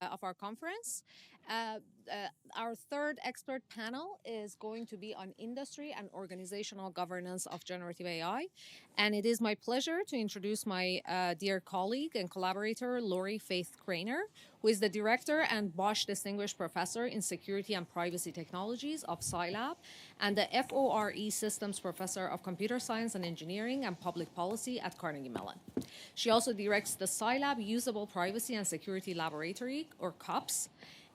of our conference. Our third expert panel is going to be on industry and organizational governance of generative AI. And it is my pleasure to introduce my dear colleague and collaborator, Lorrie Cranor, who is the director and Bosch Distinguished Professor in Security and Privacy Technologies of Scilab and the FORE Systems Professor of Computer Science and Engineering and Public Policy at Carnegie Mellon. She also directs the Scilab Usable Privacy and Security Laboratory, or CUPS.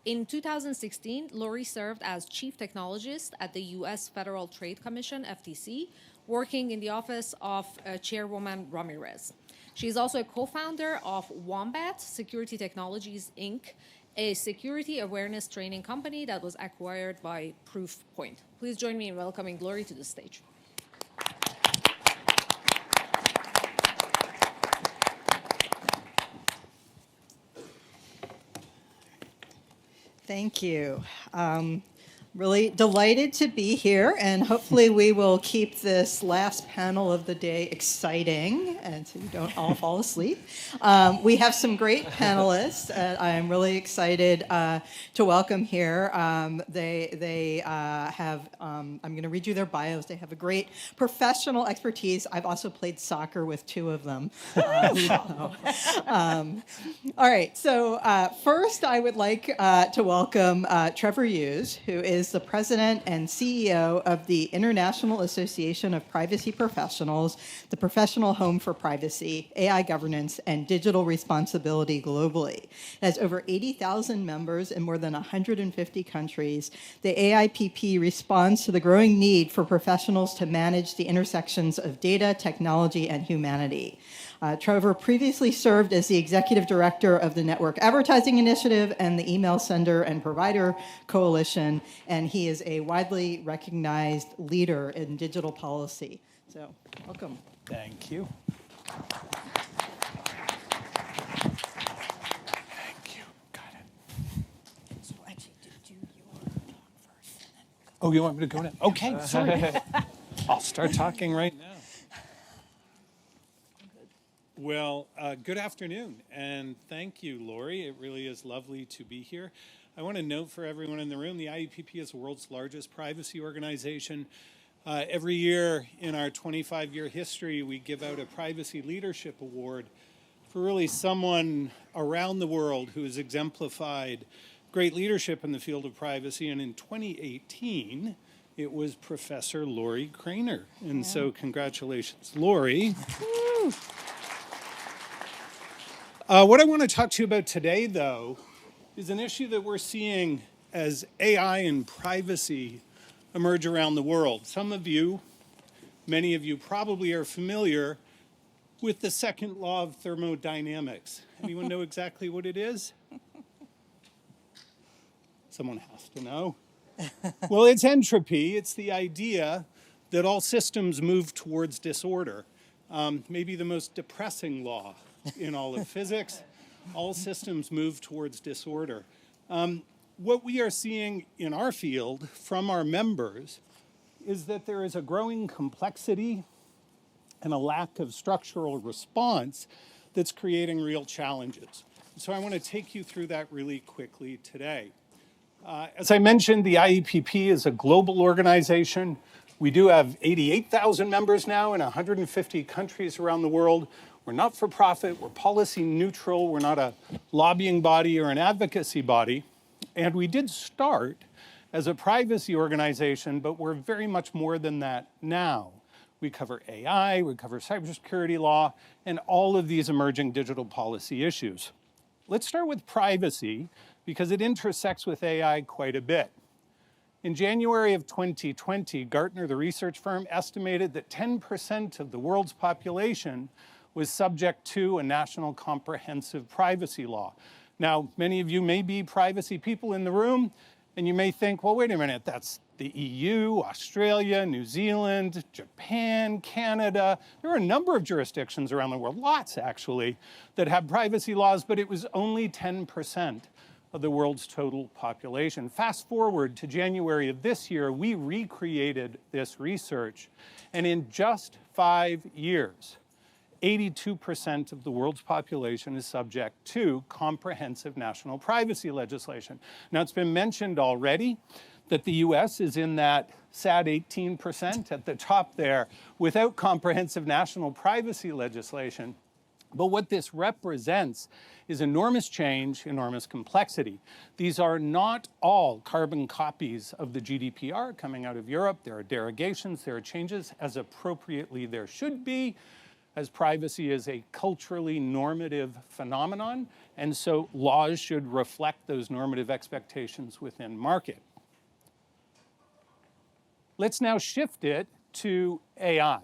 In 2016, Lorrie served as chief technologist at the U.S. Federal Trade Commission, FTC, working in the office of Chairwoman Ramirez. She is also a co-founder of Wombat Security Technologies, Inc., a security awareness training company that was acquired by Proofpoint. Please join me in welcoming Lorrie to the stage. Thank you. Really delighted to be here, and hopefully we will keep this last panel of the day exciting, and so you don't all fall asleep. We have some great panelists, and I'm really excited to welcome here. They have, I'm going to read you their bios. They have a great professional expertise. I've also played soccer with two of them. All right, so first I would like to welcome Trevor Hughes, who is the president and CEO of the International Association of Privacy Professionals, the professional home for privacy, AI governance, and digital responsibility globally. It has over 80,000 members in more than 150 countries. The AIPP responds to the growing need for professionals to manage the intersections of data, technology, and humanity. Trevor previously served as the executive director of the Network Advertising Initiative and the Email Sender and Provider Coalition, and he is a widely recognized leader in digital policy. So, welcome. Thank you. Thank you. Got it. So actually, do your talk first. Oh, you want me to go now? Okay, sorry. I'll start talking right now. Well, good afternoon, and thank you, Lorrie. It really is lovely to be here. I want to note for everyone in the room, the IEPP is the world's largest privacy organization. Every year in our 25-year history, we give out a Privacy Leadership Award for really someone around the world who has exemplified great leadership in the field of privacy. And in 2018, it was Professor Lorrie Cranor. And so congratulations, Lorrie. Woo. What I want to talk to you about today, though, is an issue that we're seeing as AI and privacy emerge around the world. Some of you, many of you probably are familiar with the second law of thermodynamics. Anyone know exactly what it is? Someone has to know. Well, it's entropy. It's the idea that all systems move towards disorder. Maybe the most depressing law in all of physics. All systems move towards disorder. What we are seeing in our field from our members is that there is a growing complexity and a lack of structural response that's creating real challenges. So I want to take you through that really quickly today. As I mentioned, the IEPP is a global organization. We do have 88,000 members now in 150 countries around the world. We're not for profit, we're policy neutral, we're not a lobbying body or an advocacy body. And we did start as a privacy organization, but we're very much more than that now. We cover AI, we cover cybersecurity law, and all of these emerging digital policy issues. Let's start with privacy, because it intersects with AI quite a bit. In January of 2020, Gartner, the research firm, estimated that 10% of the world's population was subject to a national comprehensive privacy law. Now, many of you may be privacy people in the room, and you may think, well, wait a minute, that's the EU, Australia, New Zealand, Japan, Canada. There are a number of jurisdictions around the world, lots actually, that have privacy laws, but it was only 10% of the world's total population. Fast forward to January of this year, we recreated this research, and in just 5 years, 82% of the world's population is subject to comprehensive national privacy legislation. Now, it's been mentioned already that the US is in that sad 18% at the top there without comprehensive national privacy legislation. But what this represents is enormous change, enormous complexity. These are not all carbon copies of the GDPR coming out of Europe. There are derogations, there are changes, as appropriately there should be, as privacy is a culturally normative phenomenon, and so laws should reflect those normative expectations within market. Let's now shift it to AI.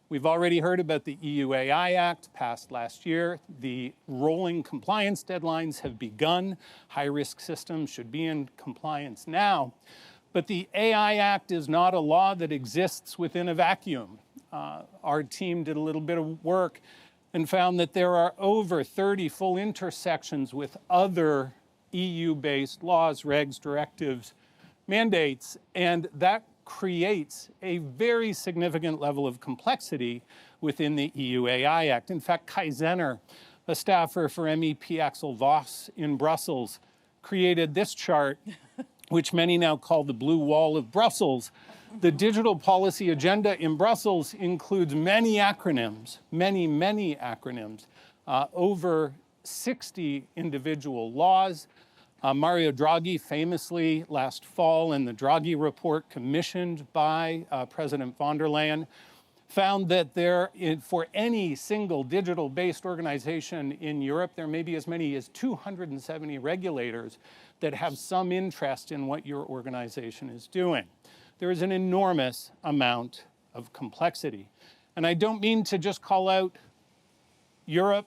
We've already heard about the EU AI Act passed last year. The rolling compliance deadlines have begun. High-risk systems should be in compliance now. But the AI Act is not a law that exists within a vacuum. Our team did a little bit of work and found that there are over 30 full intersections with other EU-based laws, regs, directives, mandates, and that creates a very significant level of complexity within the EU AI Act. In fact, Kai Zenner, a staffer for MEP Axel Voss in Brussels, created this chart, which many now call the blue wall of Brussels. The digital policy agenda in Brussels includes many acronyms, many acronyms, over 60 individual laws. Mario Draghi famously last fall in the Draghi report commissioned by President von der Leyen found that for any single digital-based organization in Europe, there may be as many as 270 regulators that have some interest in what your organization is doing. There is an enormous amount of complexity. And I don't mean to just call out Europe.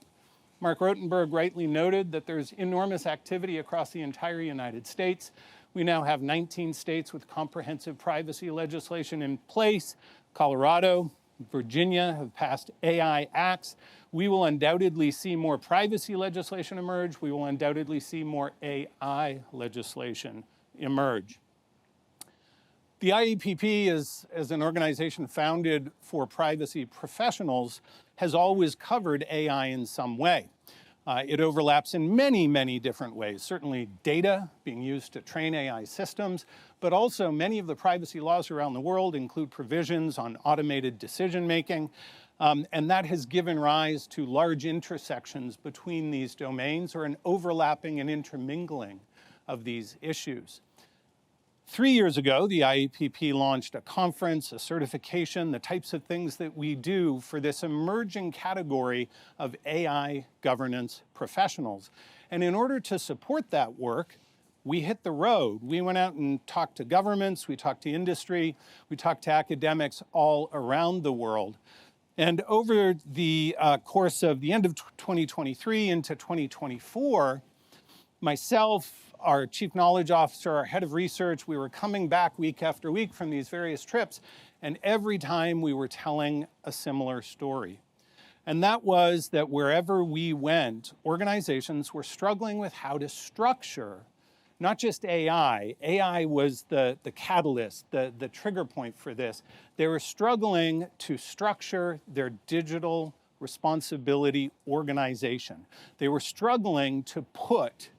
Mark Rotenberg rightly noted that there's enormous activity across the entire United States. We now have 19 states with comprehensive privacy legislation in place. Colorado, Virginia have passed AI acts. We will undoubtedly see more privacy legislation emerge. We will undoubtedly see more AI legislation emerge. The IEPP, as an organization founded for privacy professionals, has always covered AI in some way. It overlaps in many different ways. Certainly data being used to train AI systems, but also many of the privacy laws around the world include provisions on automated decision-making, and that has given rise to large intersections between these domains or an overlapping and intermingling of these issues. 3 years ago, the IEPP launched a conference, a certification, the types of things that we do for this emerging category of AI governance professionals. And in order to support that work, we hit the road. We went out and talked to governments, we talked to industry, we talked to academics all around the world. And over the course of the end of 2023 into 2024, myself, our chief knowledge officer, our head of research, we were coming back week after week from these various trips, and every time we were telling a similar story. And that was that wherever we went, organizations were struggling with how to structure not just AI. AI was the catalyst, the trigger point for this. They were struggling to structure their digital responsibility organization. They were struggling to put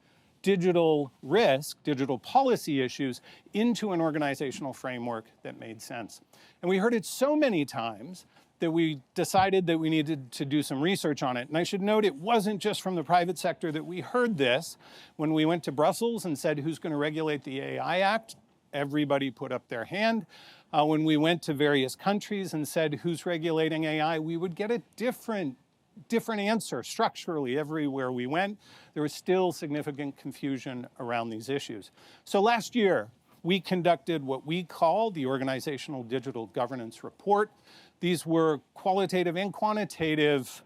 digital risk, digital policy issues into an organizational framework that made sense. And we heard it so many times that we decided that we needed to do some research on it. And I should note, it wasn't just from the private sector that we heard this. When we went to Brussels and said, who's going to regulate the AI Act? Everybody put up their hand. When we went to various countries and said, who's regulating AI? We would get a different answer structurally everywhere we went. There was still significant confusion around these issues. So last year, we conducted what we call the Organizational Digital Governance Report. These were qualitative and quantitative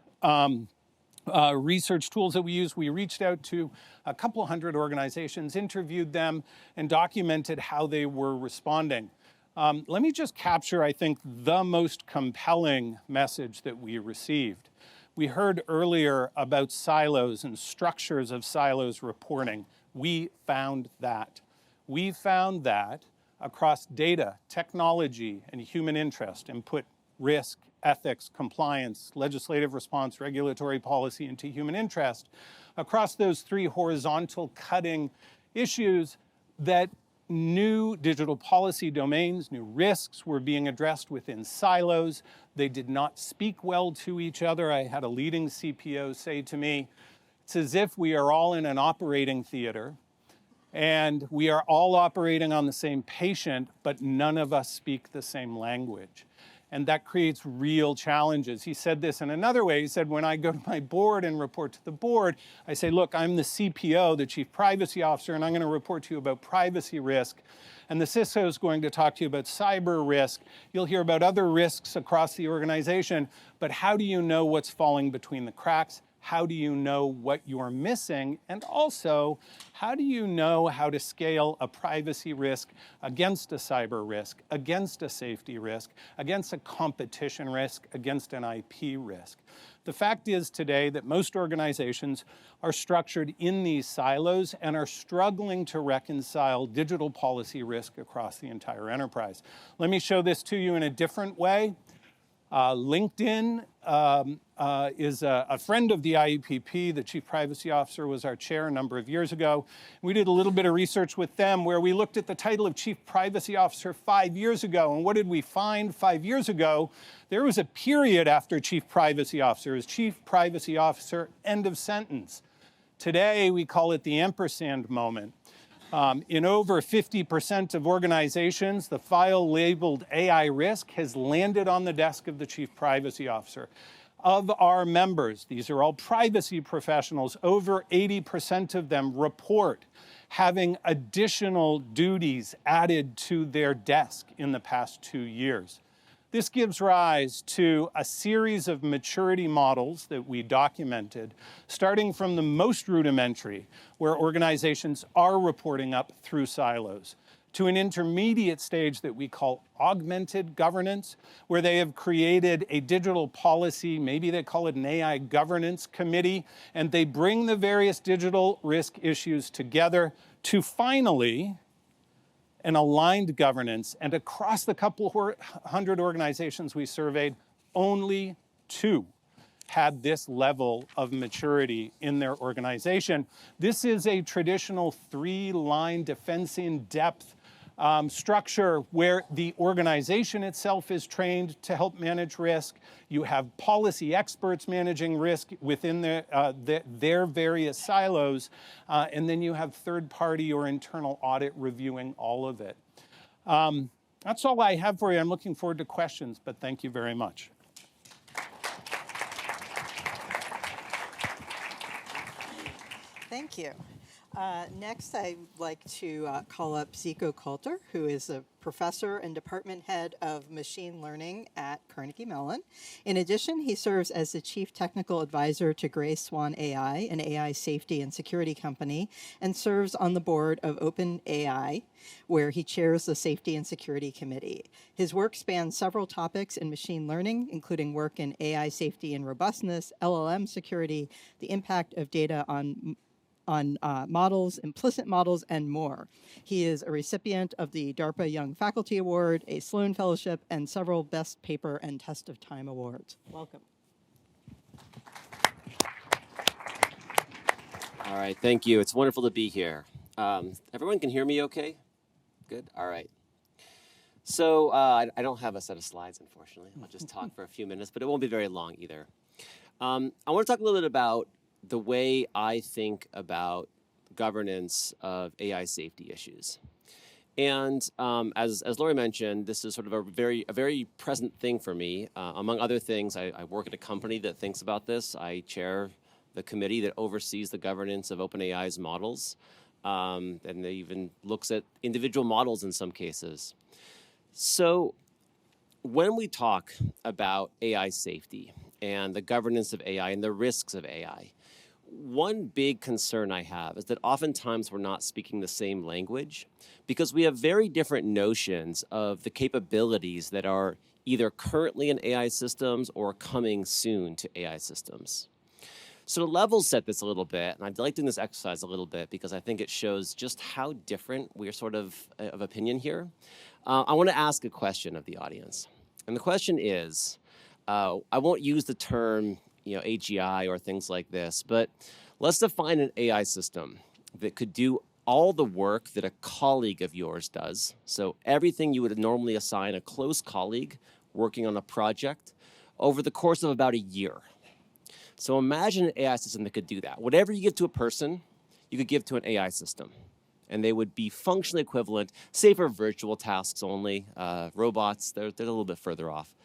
research tools that we used. We reached out to a couple hundred organizations, interviewed them, and documented how they were responding. Let me just capture, I think, the most compelling message that we received. We heard earlier about silos and structures of silos reporting. We found that. We found that across data, technology, and human interest, and put risk ethics, compliance, legislative response, regulatory policy, and to human interest, across those three horizontal cutting issues that new digital policy domains, new risks were being addressed within silos. They did not speak well to each other. I had a leading CPO say to me, it's as if we are all in an operating theater and we are all operating on the same patient, but none of us speak the same language. And that creates real challenges. He said this in another way. He said, when I go to my board and report to the board, I say, look, I'm the CPO, the Chief Privacy Officer, and I'm going to report to you about privacy risk. And the CISO is going to talk to you about cyber risk. You'll hear about other risks across the organization. But how do you know what's falling between the cracks? How do you know what you're missing? And also, how do you know how to scale a privacy risk against a cyber risk, against a safety risk, against a competition risk, against an IP risk? The fact is today that most organizations are structured in these silos and are struggling to reconcile digital policy risk across the entire enterprise. Let me show this to you in a different way. LinkedIn is a friend of the IEPP. The Chief Privacy Officer was our chair a number of years ago. We did a little bit of research with them where we looked at the title of Chief Privacy Officer 5 years ago. And what did we find 5 years ago? There was a period after Chief Privacy Officer. It was Chief Privacy Officer, end of sentence. Today, we call it the ampersand moment. In over 50% of organizations, the file labeled AI risk has landed on the desk of the Chief Privacy Officer. Of our members, these are all privacy professionals, over 80% of them report having additional duties added to their desk in the past 2 years. This gives rise to a series of maturity models that we documented, starting from the most rudimentary, where organizations are reporting up through silos, to an intermediate stage that we call augmented governance, where they have created a digital policy, maybe they call it an AI governance committee, and they bring the various digital risk issues together to finally an aligned governance. And across the couple hundred organizations we surveyed, only 2 had this level of maturity in their organization. This is a traditional 3-line defense in depth structure where the organization itself is trained to help manage risk. You have policy experts managing risk within their various silos, and then you have third-party or internal audit reviewing all of it. That's all I have for you. I'm looking forward to questions, but thank you very much. Thank you. Next, I'd like to call up Zico Kolter, who is a professor and department head of machine learning at Carnegie Mellon. In addition, he serves as the chief technical advisor to Gray Swan AI, an AI safety and security company, and serves on the board of OpenAI, where he chairs the Safety and Security Committee. His work spans several topics in machine learning, including work in AI safety and robustness, LLM security, the impact of data on models, implicit models, and more. He is a recipient of the DARPA Young Faculty Award, a Sloan Fellowship, and several Best Paper and Test of Time awards. Welcome. All right, thank you. It's wonderful to be here. Everyone can hear me okay? Good, all right. So I don't have a set of slides, unfortunately. I'll just talk for a few minutes, but it won't be very long either. I want to talk a little bit about the way I think about governance of AI safety issues. And as Lorrie mentioned, this is sort of a very present thing for me. Among other things, I work at a company that thinks about this. I chair the committee that oversees the governance of OpenAI's models, and they even looks at individual models in some cases. So when we talk about AI safety and the governance of AI and the risks of AI, one big concern I have is that oftentimes we're not speaking the same language because we have very different notions of the capabilities that are either currently in AI systems or coming soon to AI systems. So to level set this a little bit, and I'd like doing this exercise a little bit because I think it shows just how different we're sort of opinion here. I want to ask a question of the audience. And the question is, I won't use the term, HCII or things like this, but let's define an AI system that could do all the work that a colleague of yours does. So everything you would normally assign a close colleague working on a project over the course of about a year. So imagine an AI system that could do that. Whatever you give to a person, you could give to an AI system. And they would be functionally equivalent, say for virtual tasks only. Robots, they're a little bit further off.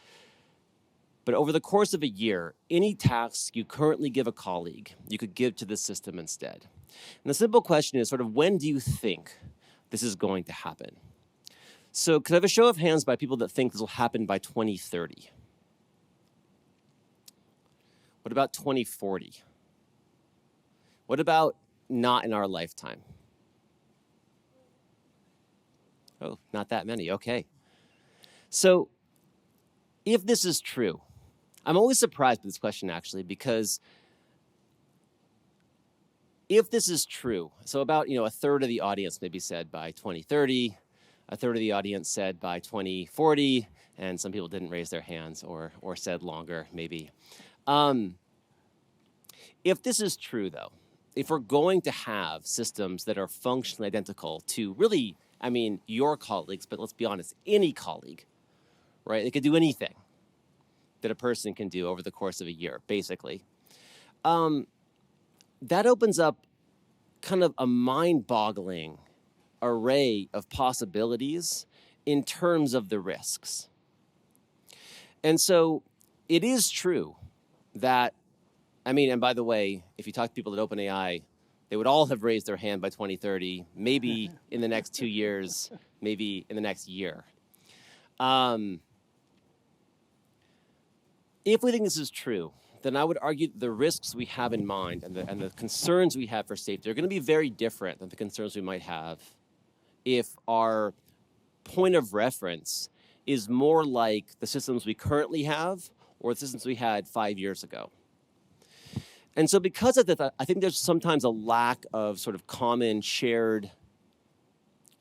But over the course of a year, any task you currently give a colleague, you could give to the system instead. And the simple question is sort of, when do you think this is going to happen? So could I have a show of hands by people that think this will happen by 2030? What about 2040? What about not in our lifetime? Oh, not that many, okay. So if this is true, I'm always surprised by this question actually, because if this is true, so about a third of the audience maybe said by 2030, a third of the audience said by 2040, and some people didn't raise their hands or said longer maybe. If this is true though, if we're going to have systems that are functionally identical to really, your colleagues, but let's be honest, any colleague, right? They could do anything that a person can do over the course of a year, basically. That opens up kind of a mind-boggling array of possibilities in terms of the risks. And so it is true that, and by the way, if you talk to people at OpenAI, they would all have raised their hand by 2030, maybe in the next 2 years, maybe in the next year. If we think this is true, then I would argue that the risks we have in mind and the concerns we have for safety are going to be very different than the concerns we might have if our point of reference is more like the systems we currently have or the systems we had 5 years ago. And so because of that, I think there's sometimes a lack of sort of common shared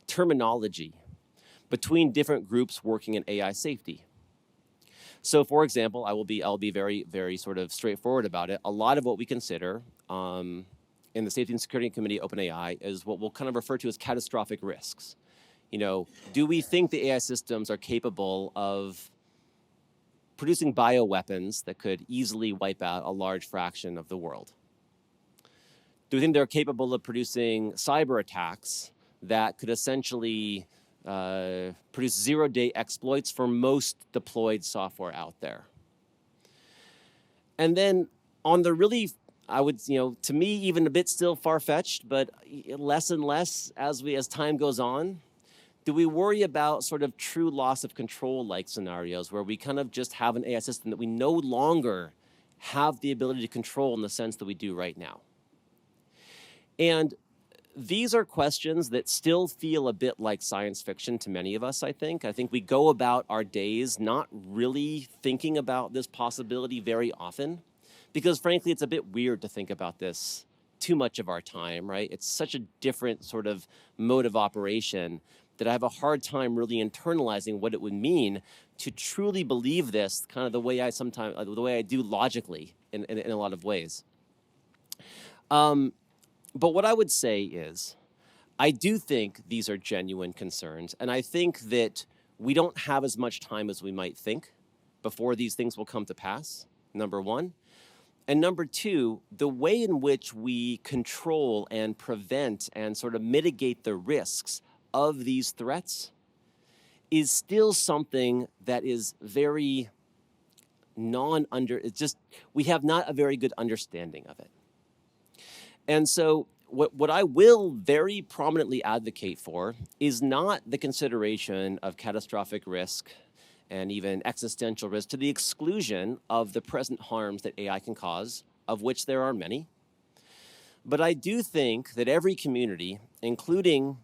terminology between different groups working in AI safety. So for example, I'll be very, very sort of straightforward about it. A lot of what we consider in the Safety and Security Committee at OpenAI is what we'll kind of refer to as catastrophic risks. Do we think the AI systems are capable of producing bioweapons that could easily wipe out a large fraction of the world? Do we think they're capable of producing cyber attacks that could essentially produce zero-day exploits for most deployed software out there? And then on the really, to me, even a bit still far-fetched, but less and less as time goes on, do we worry about sort of true loss of control-like scenarios where we kind of just have an AI system that we no longer have the ability to control in the sense that we do right now? And these are questions that still feel a bit like science fiction to many of us, I think. I think we go about our days not really thinking about this possibility very often because, frankly, it's a bit weird to think about this too much of our time, right? It's such a different sort of mode of operation that I have a hard time really internalizing what it would mean to truly believe this kind of the way I do logically in a lot of ways. But what I would say is, I do think these are genuine concerns, and I think that we don't have as much time as we might think before these things will come to pass, number one. And number two, the way in which we control and prevent and sort of mitigate the risks of these threats is still something that is very we have not a very good understanding of it. And so what I will very prominently advocate for is not the consideration of catastrophic risk and even existential risk to the exclusion of the present harms that AI can cause, of which there are many. But I do think that every community, including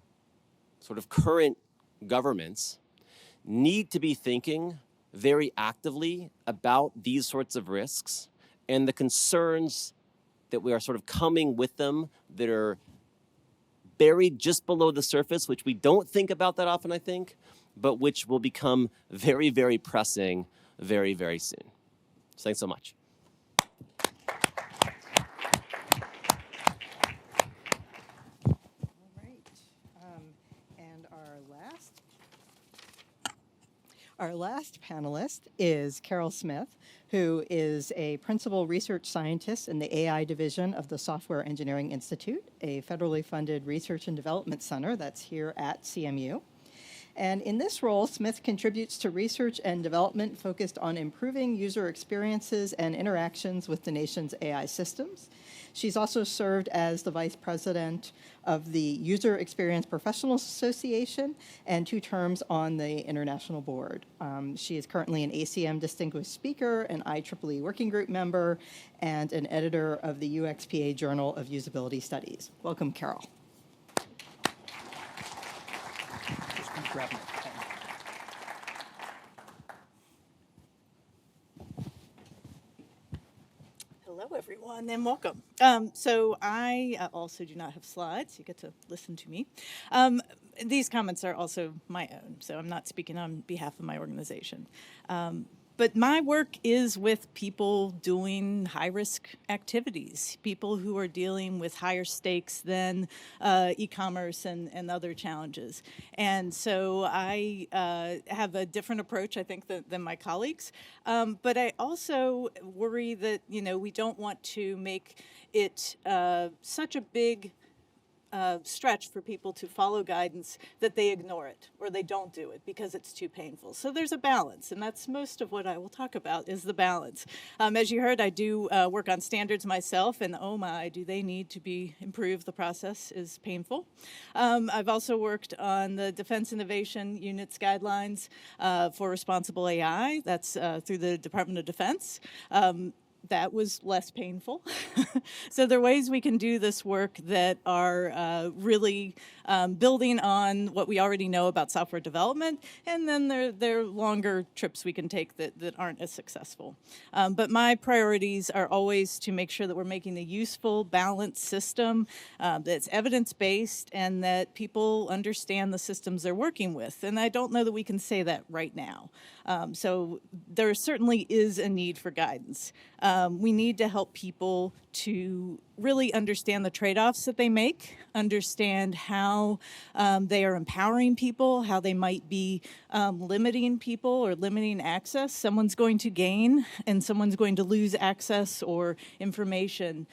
sort of current governments, need to be thinking very actively about these sorts of risks and the concerns that we are sort of coming with them that are buried just below the surface, which we don't think about that often, I think, but which will become very, very pressing very, very soon. Thanks so much. All right. And our last panelist is Carol Smith, who is a principal research scientist in the AI division of the Software Engineering Institute, a federally funded research and development center that's here at CMU. And in this role, Smith contributes to research and development focused on improving user experiences and interactions with the nation's AI systems. She's also served as the vice president of the User Experience Professionals Association and 2 terms on the international board. She is currently an ACM Distinguished Speaker, an IEEE Working Group member, and an editor of the UXPA Journal of Usability Studies. Welcome, Carol. Grab my pen. Hello, everyone, and welcome. So I also do not have slides. You get to listen to me. These comments are also my own, so I'm not speaking on behalf of my organization. But my work is with people doing high-risk activities, people who are dealing with higher stakes than e-commerce and other challenges. And so I have a different approach, I think, than my colleagues. But I also worry that, we don't want to make it such a big stretch for people to follow guidance that they ignore it or they don't do it because it's too painful. So there's a balance, and that's most of what I will talk about is the balance. As you heard, I do work on standards myself, and oh my, do they need to be improved. The process is painful. I've also worked on the Defense Innovation Unit's guidelines for responsible AI. That's through the Department of Defense. That was less painful. So there are ways we can do this work that are really building on what we already know about software development, and then there are longer trips we can take that aren't as successful. But my priorities are always to make sure that we're making a useful, balanced system that's evidence-based and that people understand the systems they're working with. And I don't know that we can say that right now. So there certainly is a need for guidance. We need to help people to really understand the trade-offs that they make, understand how they are empowering people, how they might be limiting people or limiting access. Someone's going to gain and someone's going to lose access or information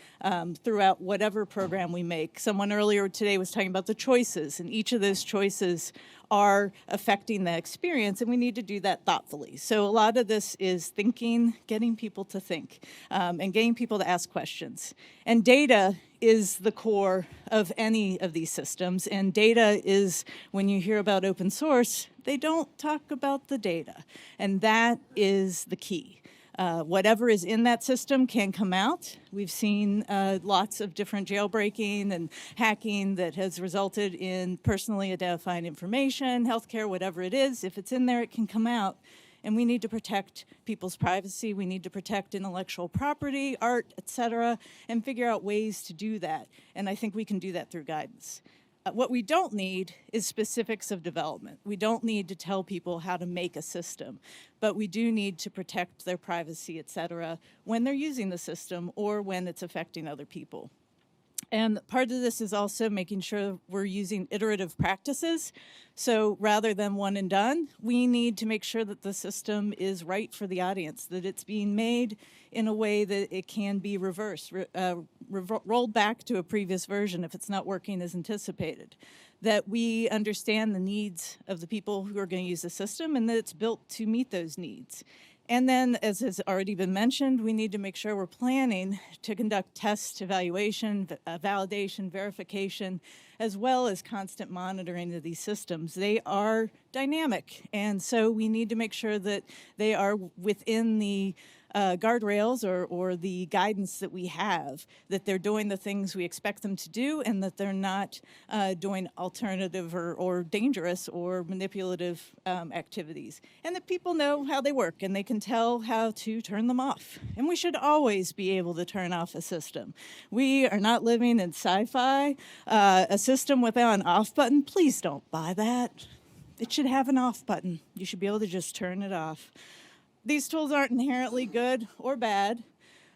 throughout whatever program we make. Someone earlier today was talking about the choices, and each of those choices are affecting the experience, and we need to do that thoughtfully. So a lot of this is thinking, getting people to think, and getting people to ask questions. And data is the core of any of these systems, and data is, when you hear about open source, they don't talk about the data, and that is the key. Whatever is in that system can come out. We've seen lots of different jailbreaking and hacking that has resulted in personally identifying information, healthcare, whatever it is. If it's in there, it can come out. And we need to protect people's privacy. We need to protect intellectual property, art, et cetera, and figure out ways to do that. And I think we can do that through guidance. What we don't need is specifics of development. We don't need to tell people how to make a system, but we do need to protect their privacy, et cetera, when they're using the system or when it's affecting other people. And part of this is also making sure we're using iterative practices. So rather than one and done, we need to make sure that the system is right for the audience, that it's being made in a way that it can be reversed, rolled back to a previous version if it's not working as anticipated. That we understand the needs of the people who are going to use the system and that it's built to meet those needs. And then, as has already been mentioned, we need to make sure we're planning to conduct test, evaluation, validation, verification, as well as constant monitoring of these systems. They are dynamic, and so we need to make sure that they are within the guardrails or the guidance that we have, that they're doing the things we expect them to do and that they're not doing alternative or dangerous or manipulative activities. And that people know how they work and they can tell how to turn them off. And we should always be able to turn off a system. We are not living in sci-fi. A system without an off button, please don't buy that. It should have an off button. You should be able to just turn it off. These tools aren't inherently good or bad.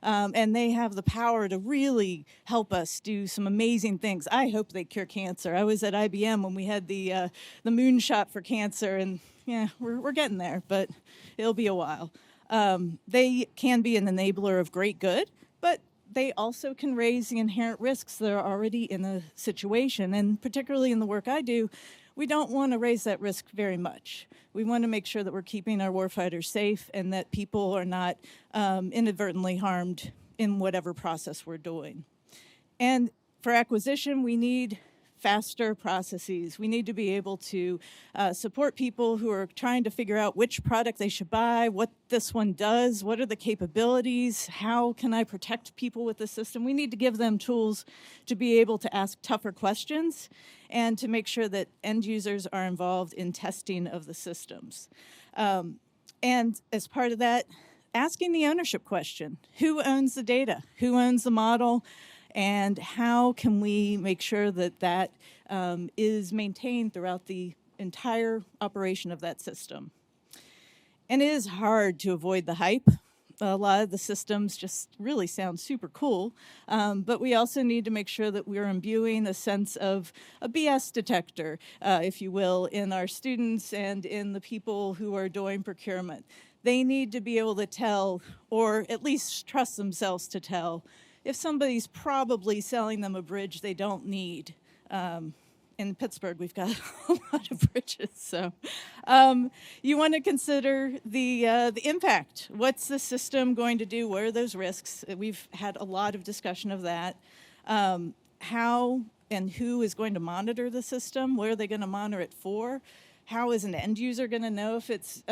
And they have the power to really help us do some amazing things. I hope they cure cancer. I was at IBM when we had the moonshot for cancer, and yeah, we're getting there, but it'll be a while. They can be an enabler of great good, but they also can raise the inherent risks that are already in a situation. And particularly in the work I do, we don't want to raise that risk very much. We want to make sure that we're keeping our warfighters safe and that people are not inadvertently harmed in whatever process we're doing. And for acquisition, we need faster processes. We need to be able to support people who are trying to figure out which product they should buy, what this one does, what are the capabilities, how can I protect people with the system. We need to give them tools to be able to ask tougher questions and to make sure that end users are involved in testing of the systems. And as part of that, asking the ownership question. Who owns the data? Who owns the model? And how can we make sure that that is maintained throughout the entire operation of that system? And it is hard to avoid the hype. A lot of the systems just really sound super cool, but we also need to make sure that we're imbuing a sense of a BS detector, if you will, in our students and in the people who are doing procurement. They need to be able to tell, or at least trust themselves to tell, if somebody's probably selling them a bridge they don't need. In Pittsburgh, we've got a lot of bridges. So you want to consider the impact. What's the system going to do? What are those risks? We've had a lot of discussion of that. How and who is going to monitor the system? What are they going to monitor it for? How is an end user going to know if it's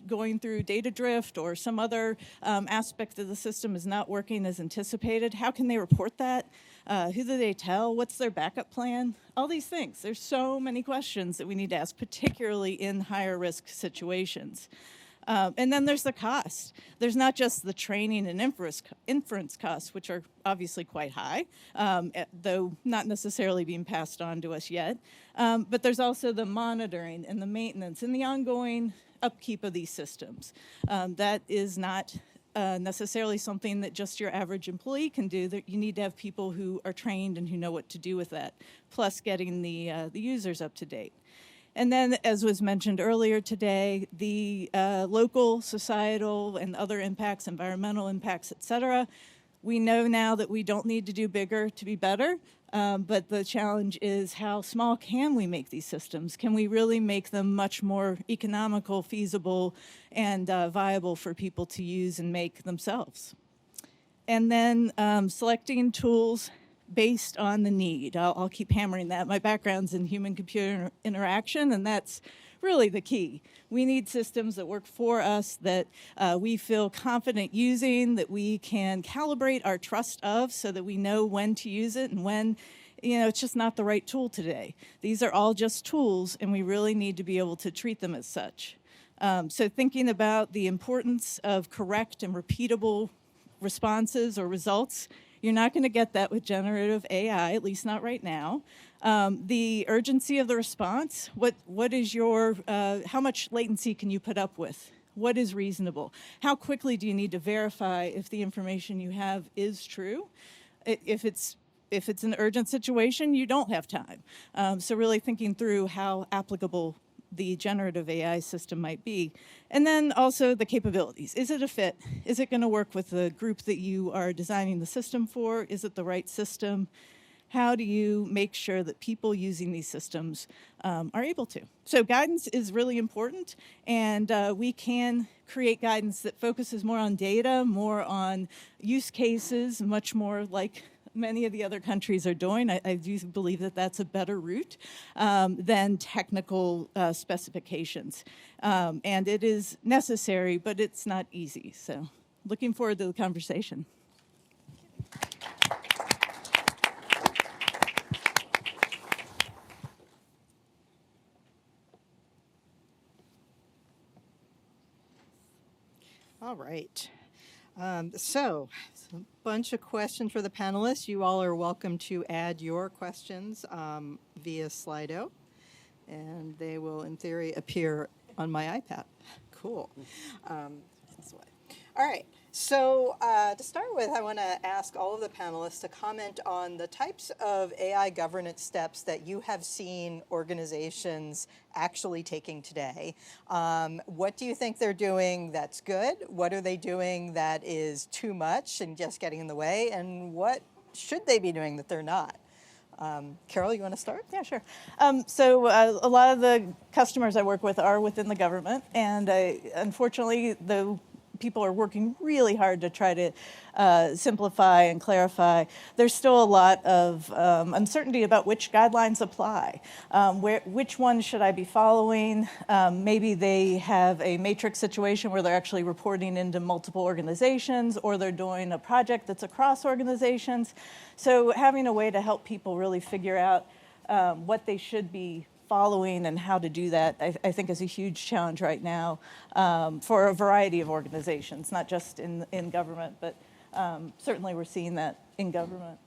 going through data drift or some other aspect of the system is not working as anticipated? How can they report that? Who do they tell? What's their backup plan? All these things. There's so many questions that we need to ask, particularly in higher risk situations. And then there's the cost. There's not just the training and inference costs, which are obviously quite high, though not necessarily being passed on to us yet. But there's also the monitoring and the maintenance and the ongoing upkeep of these systems. That is not necessarily something that just your average employee can do. That you need to have people who are trained and who know what to do with that, plus getting the users up to date. And then, as was mentioned earlier today, the local, societal, and other impacts, environmental impacts, et cetera. We know now that we don't need to do bigger to be better, but the challenge is how small can we make these systems? Can we really make them much more economical, feasible, and viable for people to use and make themselves? And then selecting tools based on the need. I'll keep hammering that. My background's in human-computer interaction, and that's really the key. We need systems that work for us, that we feel confident using, that we can calibrate our trust of so that we know when to use it and when, it's just not the right tool today. These are all just tools, and we really need to be able to treat them as such. So thinking about the importance of correct and repeatable responses or results. You're not going to get that with generative AI, at least not right now. The urgency of the response, what is your, how much latency can you put up with? What is reasonable? How quickly do you need to verify if the information you have is true? If it's an urgent situation, you don't have time. So really thinking through how applicable the generative AI system might be. And then also the capabilities. Is it a fit? Is it going to work with the group that you are designing the system for? Is it the right system? How do you make sure that people using these systems are able to? So guidance is really important, and we can create guidance that focuses more on data, more on use cases, much more like many of the other countries are doing. I do believe that that's a better route than technical specifications. And it is necessary, but it's not easy. So looking forward to the conversation. All right. So, a bunch of questions for the panelists. You all are welcome to add your questions via Slido, and they will, in theory, appear on my iPad. Cool. All right. So to start with, I want to ask all of the panelists to comment on the types of AI governance steps that you have seen organizations actually taking today. What do you think they're doing that's good? What are they doing that is too much and just getting in the way? And what should they be doing that they're not? Carol, you want to start? Yeah, sure. A lot of the customers I work with are within the government, and unfortunately, the people are working really hard to try to simplify and clarify. There's still a lot of uncertainty about which guidelines apply. Which ones should I be following? Maybe they have a matrix situation where they're actually reporting into multiple organizations, or they're doing a project that's across organizations. So having a way to help people really figure out what they should be following and how to do that, I think is a huge challenge right now for a variety of organizations, not just in government, but certainly we're seeing that in government.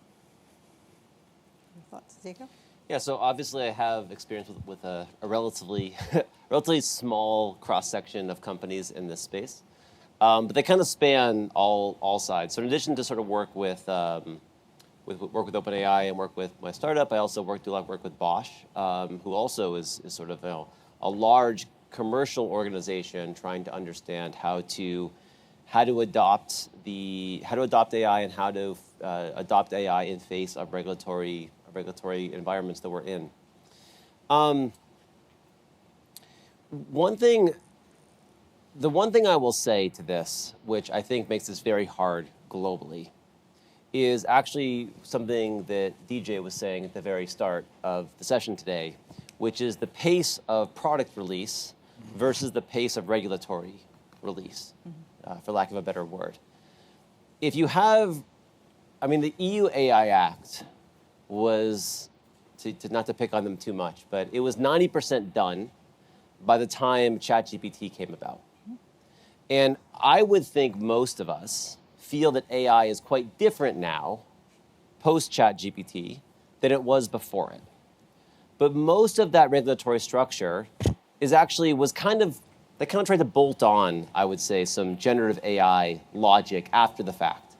Any thoughts, Zico? Yeah, so obviously I have experience with a relatively relatively small cross-section of companies in this space, but they kind of span all sides. So in addition to sort of work with OpenAI and work with my startup, I also do a lot of work with Bosch, who also is sort of a large commercial organization trying to understand how to adopt AI and how to adopt AI in face of regulatory environments that we're in. The one thing I will say to this, which I think makes this very hard globally, is actually something that DJ was saying at the very start of the session today, which is the pace of product release versus the pace of regulatory release, for lack of a better word. If you have, the EU AI Act was, not to pick on them too much, but it was 90% done by the time ChatGPT came about. And I would think most of us feel that AI is quite different now, post-ChatGPT, than it was before it. But most of that regulatory structure was kind of tried to bolt on, I would say, some generative AI logic after the fact.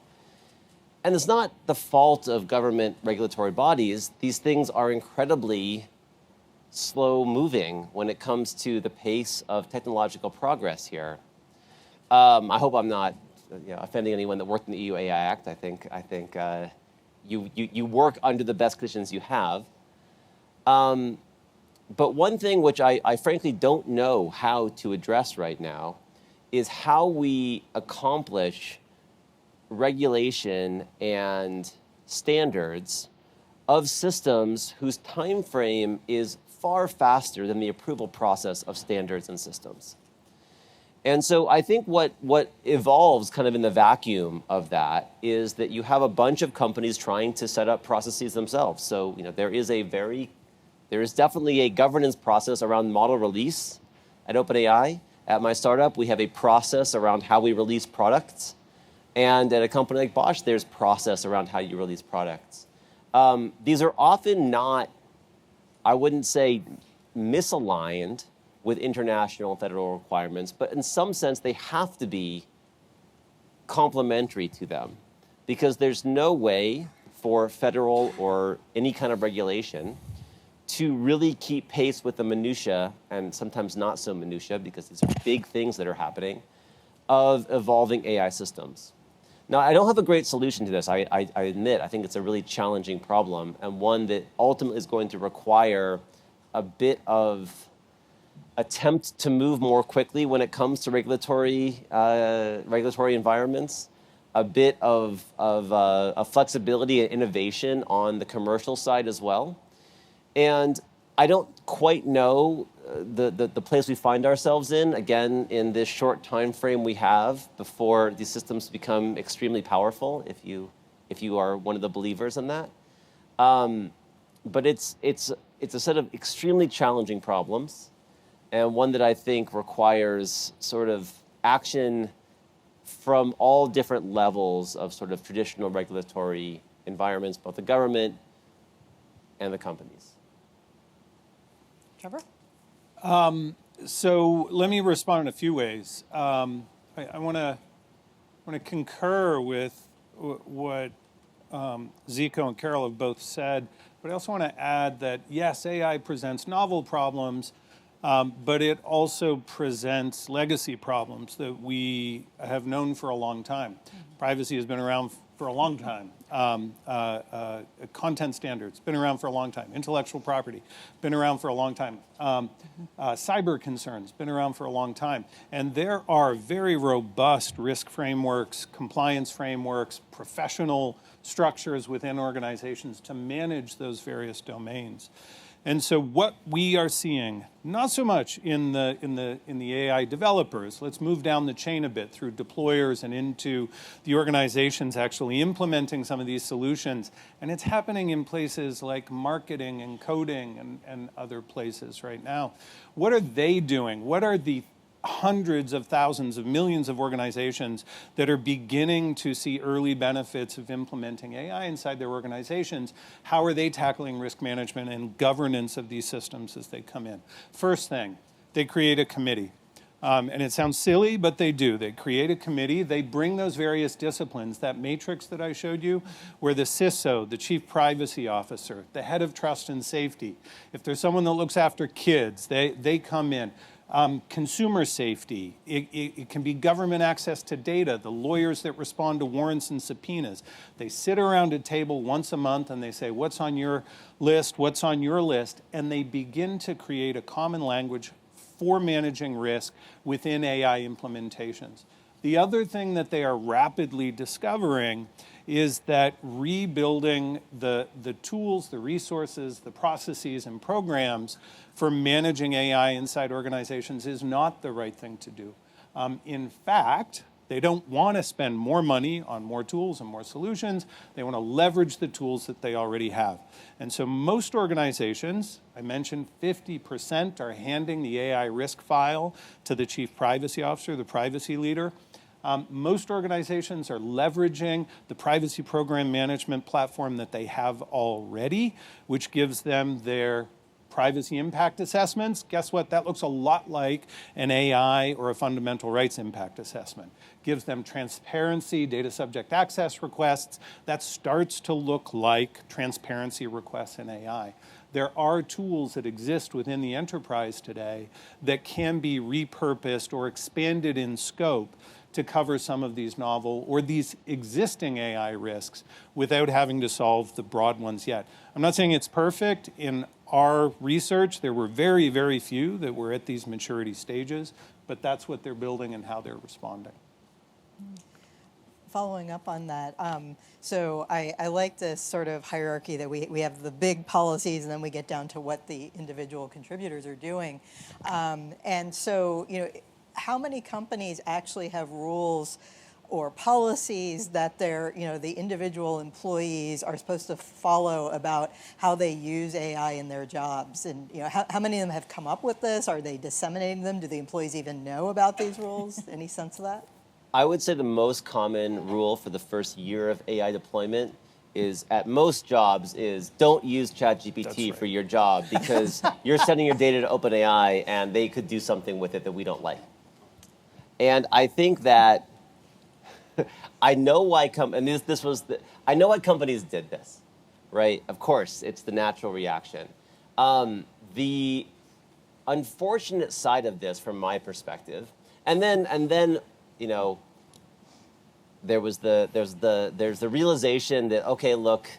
And it's not the fault of government regulatory bodies. These things are incredibly slow moving when it comes to the pace of technological progress here. I hope I'm not offending anyone that worked in the EU AI Act. I think you work under the best conditions you have. But one thing which I frankly don't know how to address right now is how we accomplish regulation and standards of systems whose time frame is far faster than the approval process of standards and systems. And so I think what evolves kind of in the vacuum of that is that you have a bunch of companies trying to set up processes themselves. So there is definitely a governance process around model release at OpenAI. At my startup, we have a process around how we release products. And at a company like Bosch, there's process around how you release products. These are often not, I wouldn't say, misaligned with international and federal requirements, but in some sense, they have to be complementary to them, because there's no way for federal or any kind of regulation to really keep pace with the minutia, and sometimes not so minutia, because these are big things that are happening, of evolving AI systems. Now, I don't have a great solution to this. I admit, I think it's a really challenging problem, and one that ultimately is going to require a bit of attempt to move more quickly when it comes to regulatory environments, a bit of flexibility and innovation on the commercial side as well. And I don't quite know the place we find ourselves in, again, in this short time frame we have before these systems become extremely powerful, if you are one of the believers in that. But it's a set of extremely challenging problems, and one that I think requires sort of action from all different levels of sort of traditional regulatory environments, both the government and the companies. Trevor? So let me respond in a few ways. I want to want to concur with what Zico and Carol have both said, but I also want to add that, yes, AI presents novel problems, but it also presents legacy problems that we have known for a long time. Privacy has been around for a long time. Content standards, been around for a long time. Intellectual property, been around for a long time. Cyber concerns, been around for a long time. And there are very robust risk frameworks, compliance frameworks, professional structures within organizations to manage those various domains. And so what we are seeing, not so much in the AI developers, let's move down the chain a bit through deployers and into the organizations actually implementing some of these solutions. And it's happening in places like marketing and coding and other places right now. What are they doing? What are the hundreds of thousands of millions of organizations that are beginning to see early benefits of implementing AI inside their organizations? How are they tackling risk management and governance of these systems as they come in? First thing, they create a committee. And it sounds silly, but they do. They create a committee. They bring those various disciplines, that matrix that I showed you, where the CISO, the chief privacy officer, the head of trust and safety, if there's someone that looks after kids, they come in. Consumer safety, it can be government access to data, the lawyers that respond to warrants and subpoenas. They sit around a table once a month and they say, what's on your list, what's on your list? And they begin to create a common language for managing risk within AI implementations. The other thing that they are rapidly discovering is that rebuilding the tools, the resources, the processes and programs for managing AI inside organizations is not the right thing to do. In fact, they don't want to spend more money on more tools and more solutions. They want to leverage the tools that they already have. And so most organizations, I mentioned 50% are handing the AI risk file to the chief privacy officer, the privacy leader. Most organizations are leveraging the privacy program management platform that they have already, which gives them their privacy impact assessments. Guess what? That looks a lot like an AI or a fundamental rights impact assessment. Gives them transparency, data subject access requests. That starts to look like transparency requests in AI. There are tools that exist within the enterprise today that can be repurposed or expanded in scope to cover some of these novel or these existing AI risks without having to solve the broad ones yet. I'm not saying it's perfect. In our research, there were very, very few that were at these maturity stages, but that's what they're building and how they're responding. Following up on that, so I like this sort of hierarchy that we have the big policies and then we get down to what the individual contributors are doing. And so, how many companies actually have rules or policies that the individual employees are supposed to follow about how they use AI in their jobs? And how many of them have come up with this? Are they disseminating them? Do the employees even know about these rules? Any sense of that? I would say the most common rule for the first year of AI deployment is at most jobs is don't use ChatGPT for your job because you're sending your data to OpenAI and they could do something with it that we don't like. And I think that I know why I know why companies did this, right? Of course, it's the natural reaction. The unfortunate side of this, from my perspective, and then there's the realization that okay, look,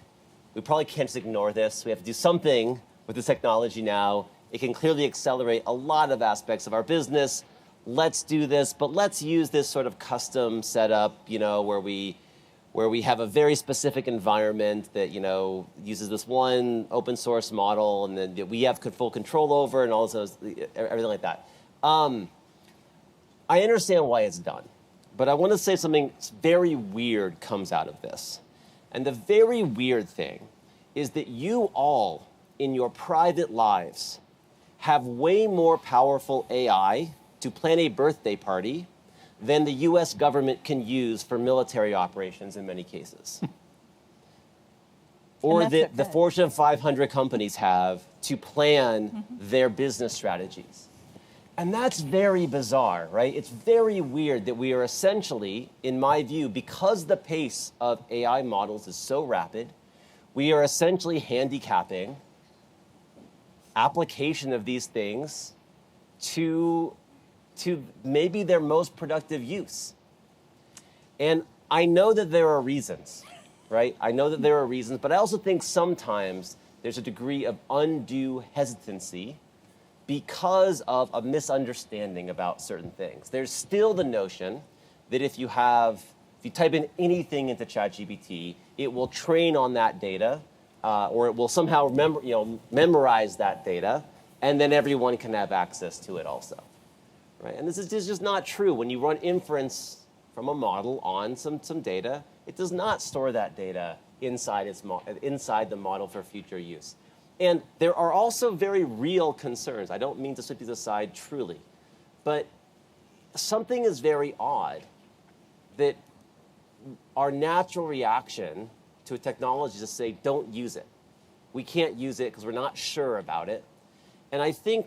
we probably can't just ignore this. We have to do something with this technology now. It can clearly accelerate a lot of aspects of our business. Let's do this, but let's use this sort of custom setup, where we have a very specific environment that, uses this one open source model and then that we have full control over and all those, everything like that. I understand why it's done, but I want to say something very weird comes out of this. And the very weird thing is that you all in your private lives have way more powerful AI to plan a birthday party than the US government can use for military operations in many cases. Or that the Fortune 500 companies have to plan their business strategies. And that's very bizarre, right? It's very weird that we are essentially, in my view, because the pace of AI models is so rapid, we are essentially handicapping application of these things to maybe their most productive use. And I know that there are reasons, right? I know that there are reasons, but I also think sometimes there's a degree of undue hesitancy because of a misunderstanding about certain things. There's still the notion that if you type in anything into ChatGPT, it will train on that data, or it will somehow memorize that data, and then everyone can have access to it also, right? And this is just not true. When you run inference from a model on some data, it does not store that data inside the model for future use. And there are also very real concerns. I don't mean to sweep these aside truly, but something is very odd that our natural reaction to a technology is to say, don't use it. We can't use it because we're not sure about it. And I think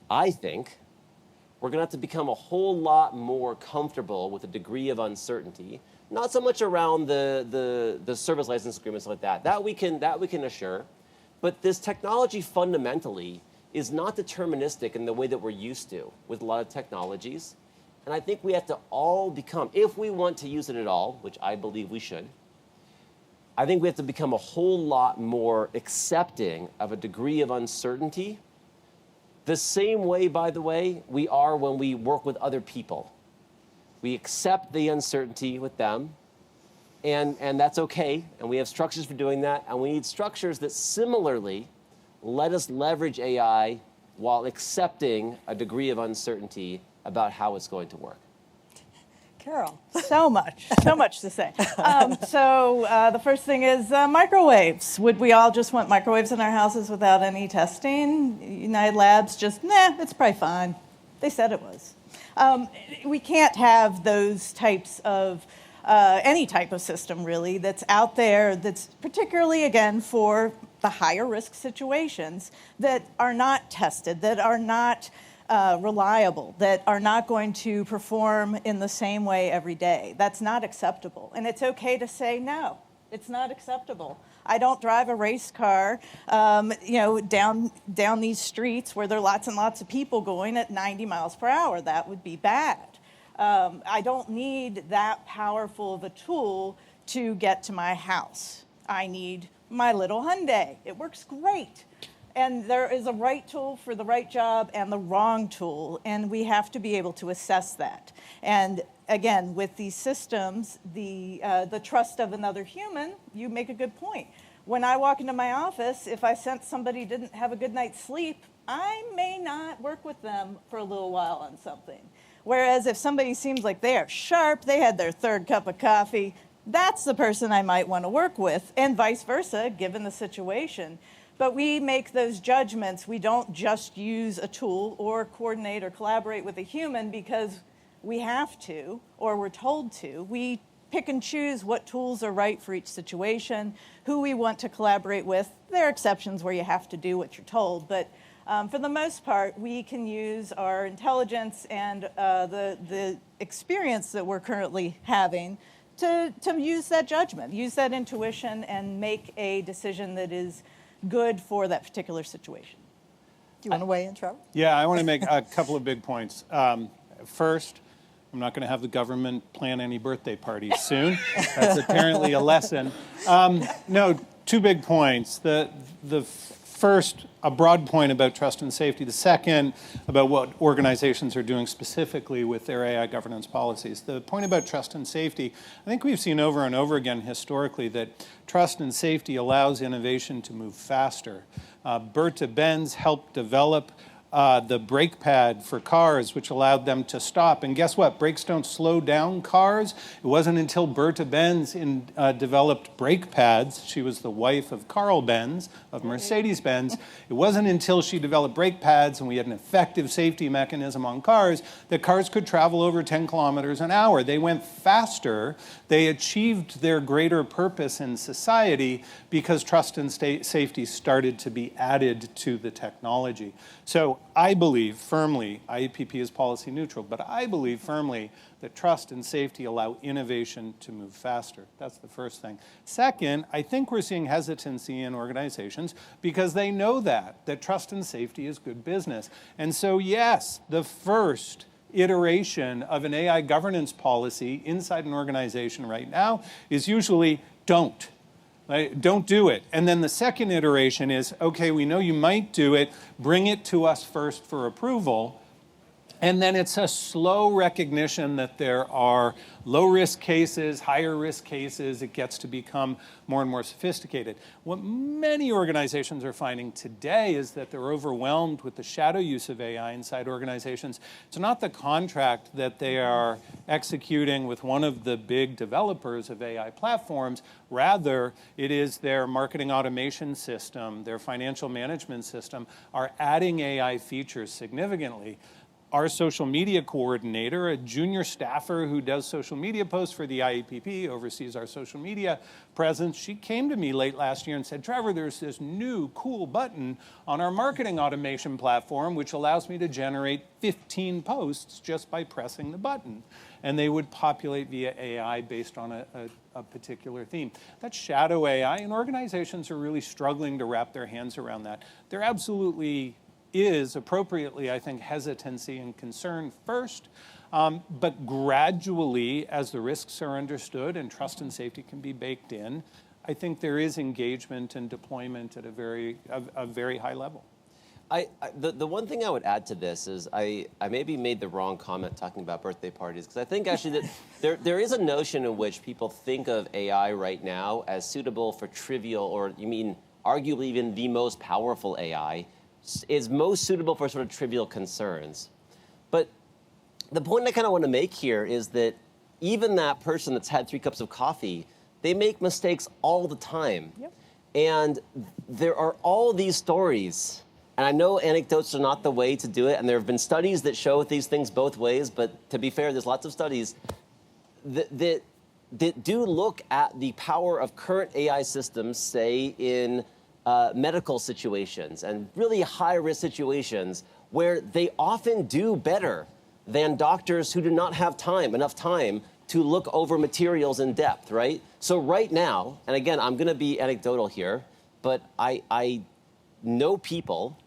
we're going to have to become a whole lot more comfortable with a degree of uncertainty, not so much around the service license agreements like that. That we can assure. But this technology fundamentally is not deterministic in the way that we're used to with a lot of technologies. And I think we have to all become, if we want to use it at all, which I believe we should, I think we have to become a whole lot more accepting of a degree of uncertainty. The same way, by the way, we are when we work with other people. We accept the uncertainty with them. And that's okay, and we have structures for doing that, and we need structures that similarly let us leverage AI while accepting a degree of uncertainty about how it's going to work. Carol. So much to say. The first thing is microwaves. Would we all just want microwaves in our houses without any testing? United Labs just, it's probably fine. They said it was. We can't have those types of any type of system, really, that's out there that's particularly, again, for the higher risk situations that are not tested, that are not reliable, that are not going to perform in the same way every day. That's not acceptable. And it's okay to say, no, it's not acceptable. I don't drive a race car, down these streets where there are lots and lots of people going at 90 miles per hour. That would be bad. I don't need that powerful of a tool to get to my house. I need my little Hyundai. It works great. And there is a right tool for the right job and the wrong tool, and we have to be able to assess that. And again, with these systems, the trust of another human, you make a good point. When I walk into my office, if I sense somebody didn't have a good night's sleep, I may not work with them for a little while on something. Whereas if somebody seems like they are sharp, they had their third cup of coffee, that's the person I might want to work with, and vice versa, given the situation. But we make those judgments. We don't just use a tool or coordinate or collaborate with a human because we have to or we're told to. We pick and choose what tools are right for each situation, who we want to collaborate with. There are exceptions where you have to do what you're told, but for the most part, we can use our intelligence and the experience that we're currently having to use that judgment, use that intuition, and make a decision that is good for that particular situation. Do you want to weigh in, Trevor? Yeah, I want to make a couple of big points. First, I'm not going to have the government plan any birthday parties soon. That's apparently a lesson. No, two big points. The first, a broad point about trust and safety. The second, about what organizations are doing specifically with their AI governance policies. The point about trust and safety, I think we've seen over and over again historically that trust and safety allows innovation to move faster. Berta Benz helped develop the brake pad for cars, which allowed them to stop. And guess what? Brakes don't slow down cars. It wasn't until Berta Benz developed brake pads. She was the wife of Carl Benz of Mercedes-Benz. It wasn't until she developed brake pads and we had an effective safety mechanism on cars that cars could travel over 10 kilometers an hour. They went faster. They achieved their greater purpose in society because trust and safety started to be added to the technology. So I believe firmly, IEPP is policy neutral, but I believe firmly that trust and safety allow innovation to move faster. That's the first thing. Second, I think we're seeing hesitancy in organizations because they know that trust and safety is good business. And so yes, the first iteration of an AI governance policy inside an organization right now is usually don't. Right? Don't do it. And then the second iteration is, okay, we know you might do it, bring it to us first for approval. And then it's a slow recognition that there are low-risk cases, higher-risk cases. It gets to become more and more sophisticated. What many organizations are finding today is that they're overwhelmed with the shadow use of AI inside organizations. It's not the contract that they are executing with one of the big developers of AI platforms. Rather, it is their marketing automation system, their financial management system are adding AI features significantly. Our social media coordinator, a junior staffer who does social media posts for the IEPP, oversees our social media presence, she came to me late last year and said, Trevor, there's this new cool button on our marketing automation platform which allows me to generate 15 posts just by pressing the button. And they would populate via AI based on a particular theme. That's shadow AI, and organizations are really struggling to wrap their hands around that. There absolutely is appropriately, I think, hesitancy and concern first, but gradually, as the risks are understood and trust and safety can be baked in, I think there is engagement and deployment at a very high level. The one thing I would add to this is I maybe made the wrong comment talking about birthday parties, because I think actually that there is a notion in which people think of AI right now as suitable for trivial, or you mean arguably even the most powerful AI, is most suitable for sort of trivial concerns. But the point I kind of want to make here is that even that person that's had 3 cups of coffee, they make mistakes all the time. Yep. And there are all these stories, and I know anecdotes are not the way to do it, and there have been studies that show these things both ways, but to be fair, there's lots of studies that do look at the power of current AI systems, say in medical situations and really high-risk situations where they often do better than doctors who do not have enough time to look over materials in depth, right? So right now, and again, I'm going to be anecdotal here, but I know people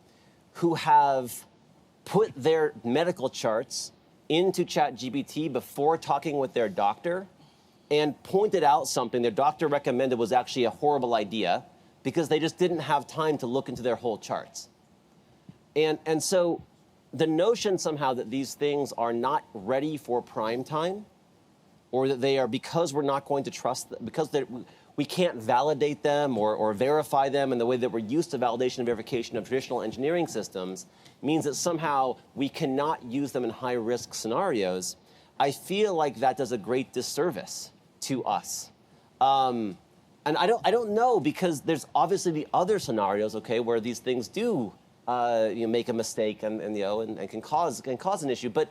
who have put their medical charts into ChatGPT before talking with their doctor and pointed out something their doctor recommended was actually a horrible idea, because they just didn't have time to look into their whole charts. And so the notion somehow that these things are not ready for prime time, or that they are, because we're not going to trust them, because we can't validate them or verify them in the way that we're used to validation and verification of traditional engineering systems, means that somehow we cannot use them in high-risk scenarios. I feel like that does a great disservice to us. And I don't know, because there's obviously the other scenarios, okay, where these things do make a mistake and can cause an issue. But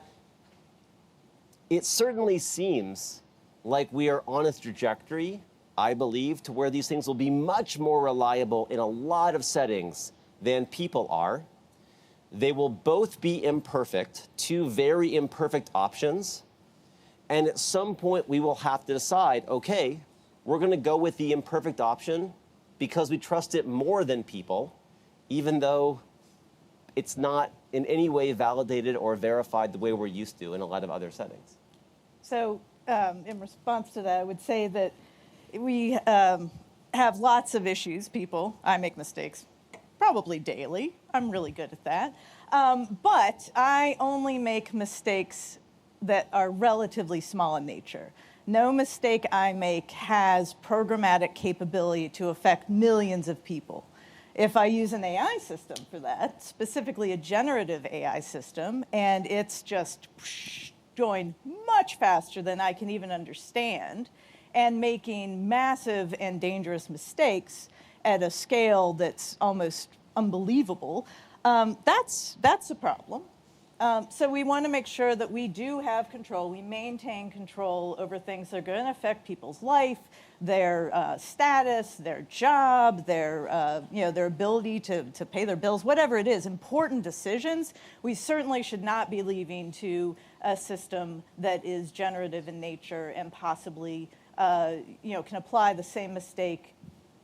it certainly seems like we are on a trajectory, I believe, to where these things will be much more reliable in a lot of settings than people are. They will both be imperfect, 2 very imperfect options. And at some point, we will have to decide, okay, we're going to go with the imperfect option because we trust it more than people, even though it's not in any way validated or verified the way we're used to in a lot of other settings. So in response to that, I would say that we have lots of issues, people. I make mistakes probably daily. I'm really good at that. But I only make mistakes that are relatively small in nature. No mistake I make has programmatic capability to affect millions of people. If I use an AI system for that, specifically a generative AI system, and it's just going much faster than I can even understand, and making massive and dangerous mistakes at a scale that's almost unbelievable, that's a problem. So we want to make sure that we do have control. We maintain control over things that are going to affect people's life, their status, their job, their their ability to pay their bills, whatever it is. Important decisions we certainly should not be leaving to a system that is generative in nature and possibly can apply the same mistake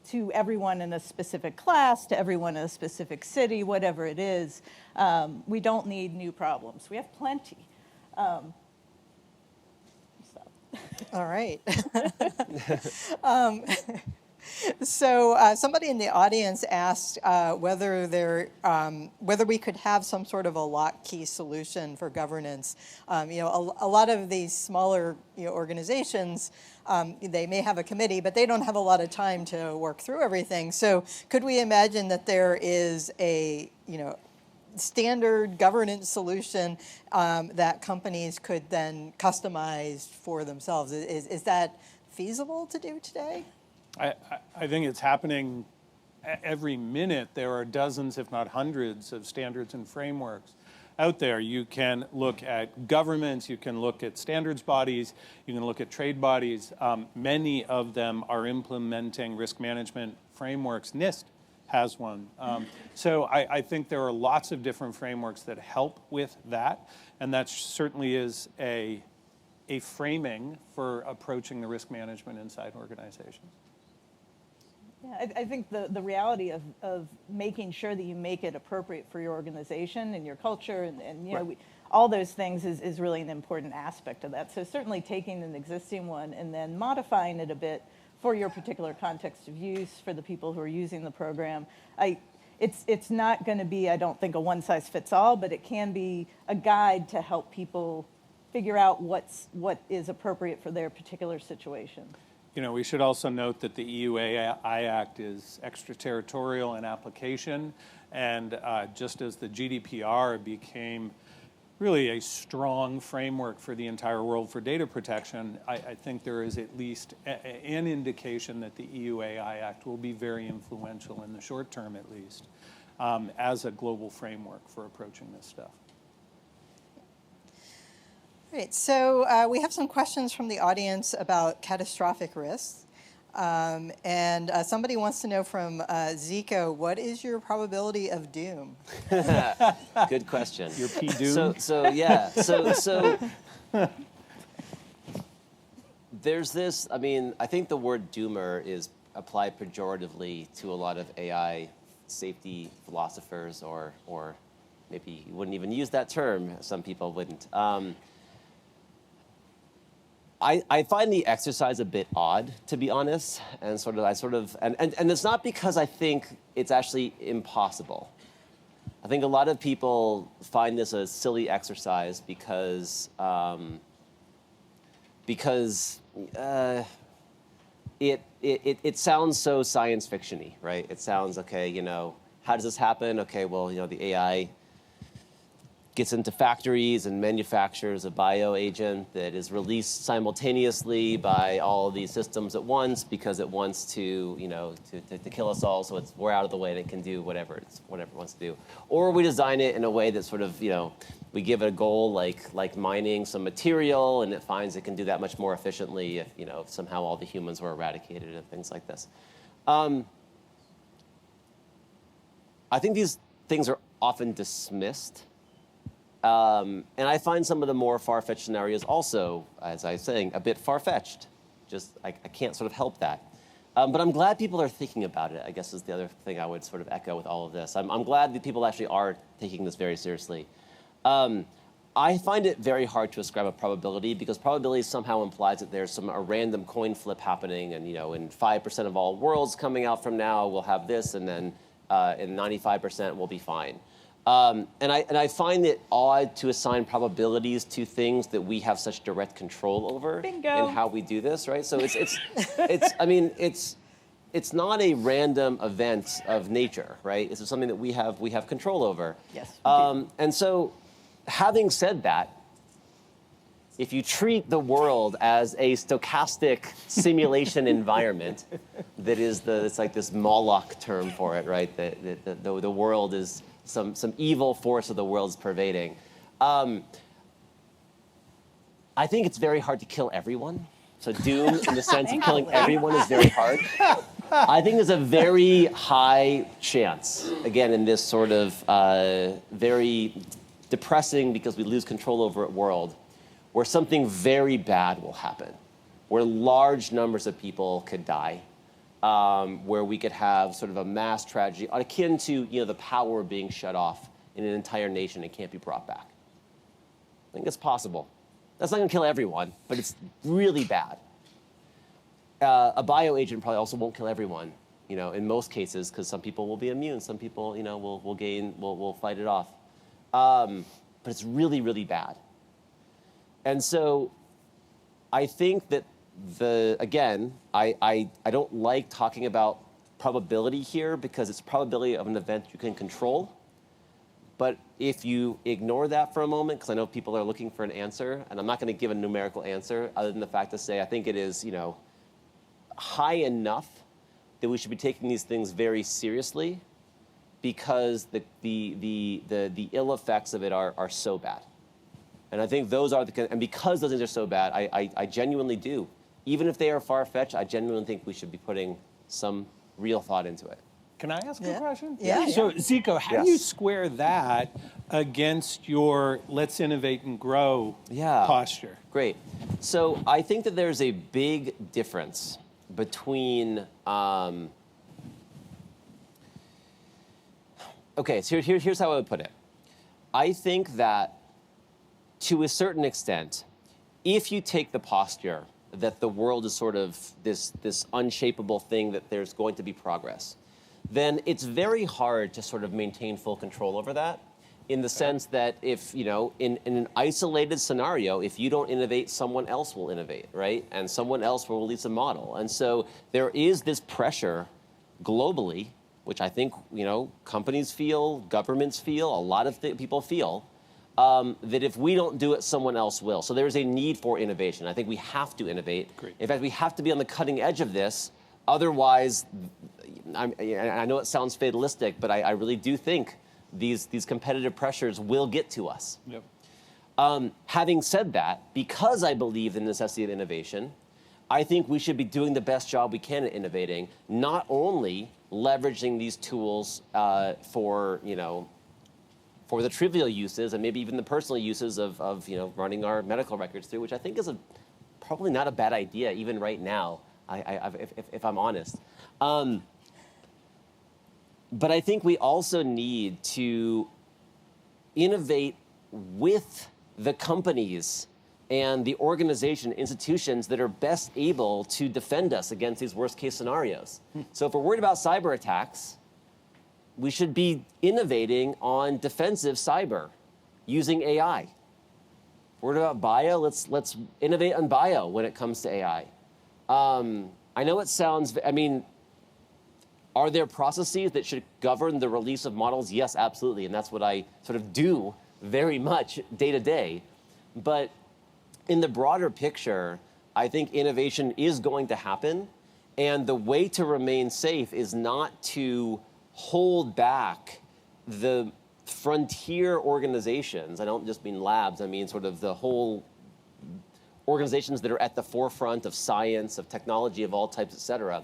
to everyone in a specific class, to everyone in a specific city, whatever it is. We don't need new problems. We have plenty. All right. So somebody in the audience asked whether we could have some sort of a lock key solution for governance. A lot of these smaller organizations, they may have a committee, but they don't have a lot of time to work through everything. So could we imagine that there is a standard governance solution that companies could then customize for themselves? Is that feasible to do today? I think it's happening every minute. There are dozens, if not hundreds, of standards and frameworks out there. You can look at governments, you can look at standards bodies, you can look at trade bodies. Many of them are implementing risk management frameworks. NIST has one. So I think there are lots of different frameworks that help with that, and that certainly is a framing for approaching the risk management inside organizations. Yeah, I think the reality of making sure that you make it appropriate for your organization and your culture and Right. All those things is really an important aspect of that. So certainly taking an existing one and then modifying it a bit for your particular context of use, for the people who are using the program. It's not going to be, I don't think, a one-size-fits-all, but it can be a guide to help people figure out what is appropriate for their particular situation. We should also note that the EU AI Act is extraterritorial in application, and just as the GDPR became really a strong framework for the entire world for data protection, I think there is at least an indication that the EU AI Act will be very influential in the short term, at least, as a global framework for approaching this stuff. Great. So we have some questions from the audience about catastrophic risks. And somebody wants to know from Zico, what is your probability of doom? Good question. Your P-doom? So there's this, I think the word doomer is applied pejoratively to a lot of AI safety philosophers, or maybe you wouldn't even use that term. Some people wouldn't. I find the exercise a bit odd, to be honest, and and it's not because I think it's actually impossible. I think a lot of people find this a silly exercise because it sounds so science fiction-y, right? It sounds, okay, how does this happen? Okay, well, the AI gets into factories and manufactures a bioagent that is released simultaneously by all of these systems at once because it wants to kill us all, so we're out of the way and it can do whatever it wants to do. Or we design it in a way that we give it a goal like mining some material, and it finds it can do that much more efficiently if somehow all the humans were eradicated and things like this. I think these things are often dismissed. And I find some of the more far-fetched scenarios also, as I was saying, a bit far-fetched. I can't sort of help that. But I'm glad people are thinking about it, I guess, is the other thing I would sort of echo with all of this. I'm glad that people actually are taking this very seriously. I find it very hard to ascribe a probability because probability somehow implies that there's a random coin flip happening, and in 5% of all worlds coming out from now, we'll have this, and then in 95% we'll be fine. And I find it odd to assign probabilities to things that we have such direct control over. Bingo. And how we do this, right? So it's not a random event of nature, right? It's something that we have control over. Yes. And so, having said that, if you treat the world as a stochastic simulation environment, it's like this Moloch term for it, right? The world is some evil force of the world's pervading. I think it's very hard to kill everyone. So doom in the sense of killing everyone is very hard. I think there's a very high chance, again, in this sort of very depressing because we lose control over it world, where something very bad will happen, where large numbers of people could die, where we could have sort of a mass tragedy akin to the power being shut off in an entire nation and can't be brought back. I think it's possible. That's not going to kill everyone, but it's really bad. A bioagent probably also won't kill everyone, in most cases, because some people will be immune, some people, will fight it off. But it's really, really bad. And so I think that I don't like talking about probability here because it's probability of an event you can control. But if you ignore that for a moment, because I know people are looking for an answer, and I'm not going to give a numerical answer other than the fact to say I think it is, high enough that we should be taking these things very seriously because the ill effects of it are so bad. And I think those are and because those things are so bad, I genuinely do. Even if they are far-fetched, I genuinely think we should be putting some real thought into it. Can I ask a question? Yeah. So, Zico, how do you square that against your let's innovate and grow posture? Great. So I think that there's a big difference between, okay, so here's how I would put it. I think that to a certain extent, if you take the posture that the world is sort of this unshapable thing, that there's going to be progress, then it's very hard to sort of maintain full control over that, in the sense that if, in an isolated scenario, if you don't innovate, someone else will innovate, right? And someone else will release a model. And so there is this pressure globally, which I think, companies feel, governments feel, a lot of people feel, that if we don't do it, someone else will. So there's a need for innovation. I think we have to innovate. Great. In fact, we have to be on the cutting edge of this. Otherwise, I know it sounds fatalistic, but I really do think these competitive pressures will get to us. Yep. Having said that, because I believe in the necessity of innovation, I think we should be doing the best job we can at innovating, not only leveraging these tools for the trivial uses and maybe even the personal uses of running our medical records through, which I think is probably not a bad idea even right now, if I'm honest. But I think we also need to innovate with the companies and the organization, institutions that are best able to defend us against these worst case scenarios. So if we're worried about cyber attacks, we should be innovating on defensive cyber using AI. If we're worried about bio, let's innovate on bio when it comes to AI. I know it sounds, are there processes that should govern the release of models? Yes, absolutely, and that's what I sort of do very much day to day. But in the broader picture, I think innovation is going to happen, and the way to remain safe is not to hold back the frontier organizations. I don't just mean labs, I mean sort of the whole organizations that are at the forefront of science, of technology of all types, et cetera.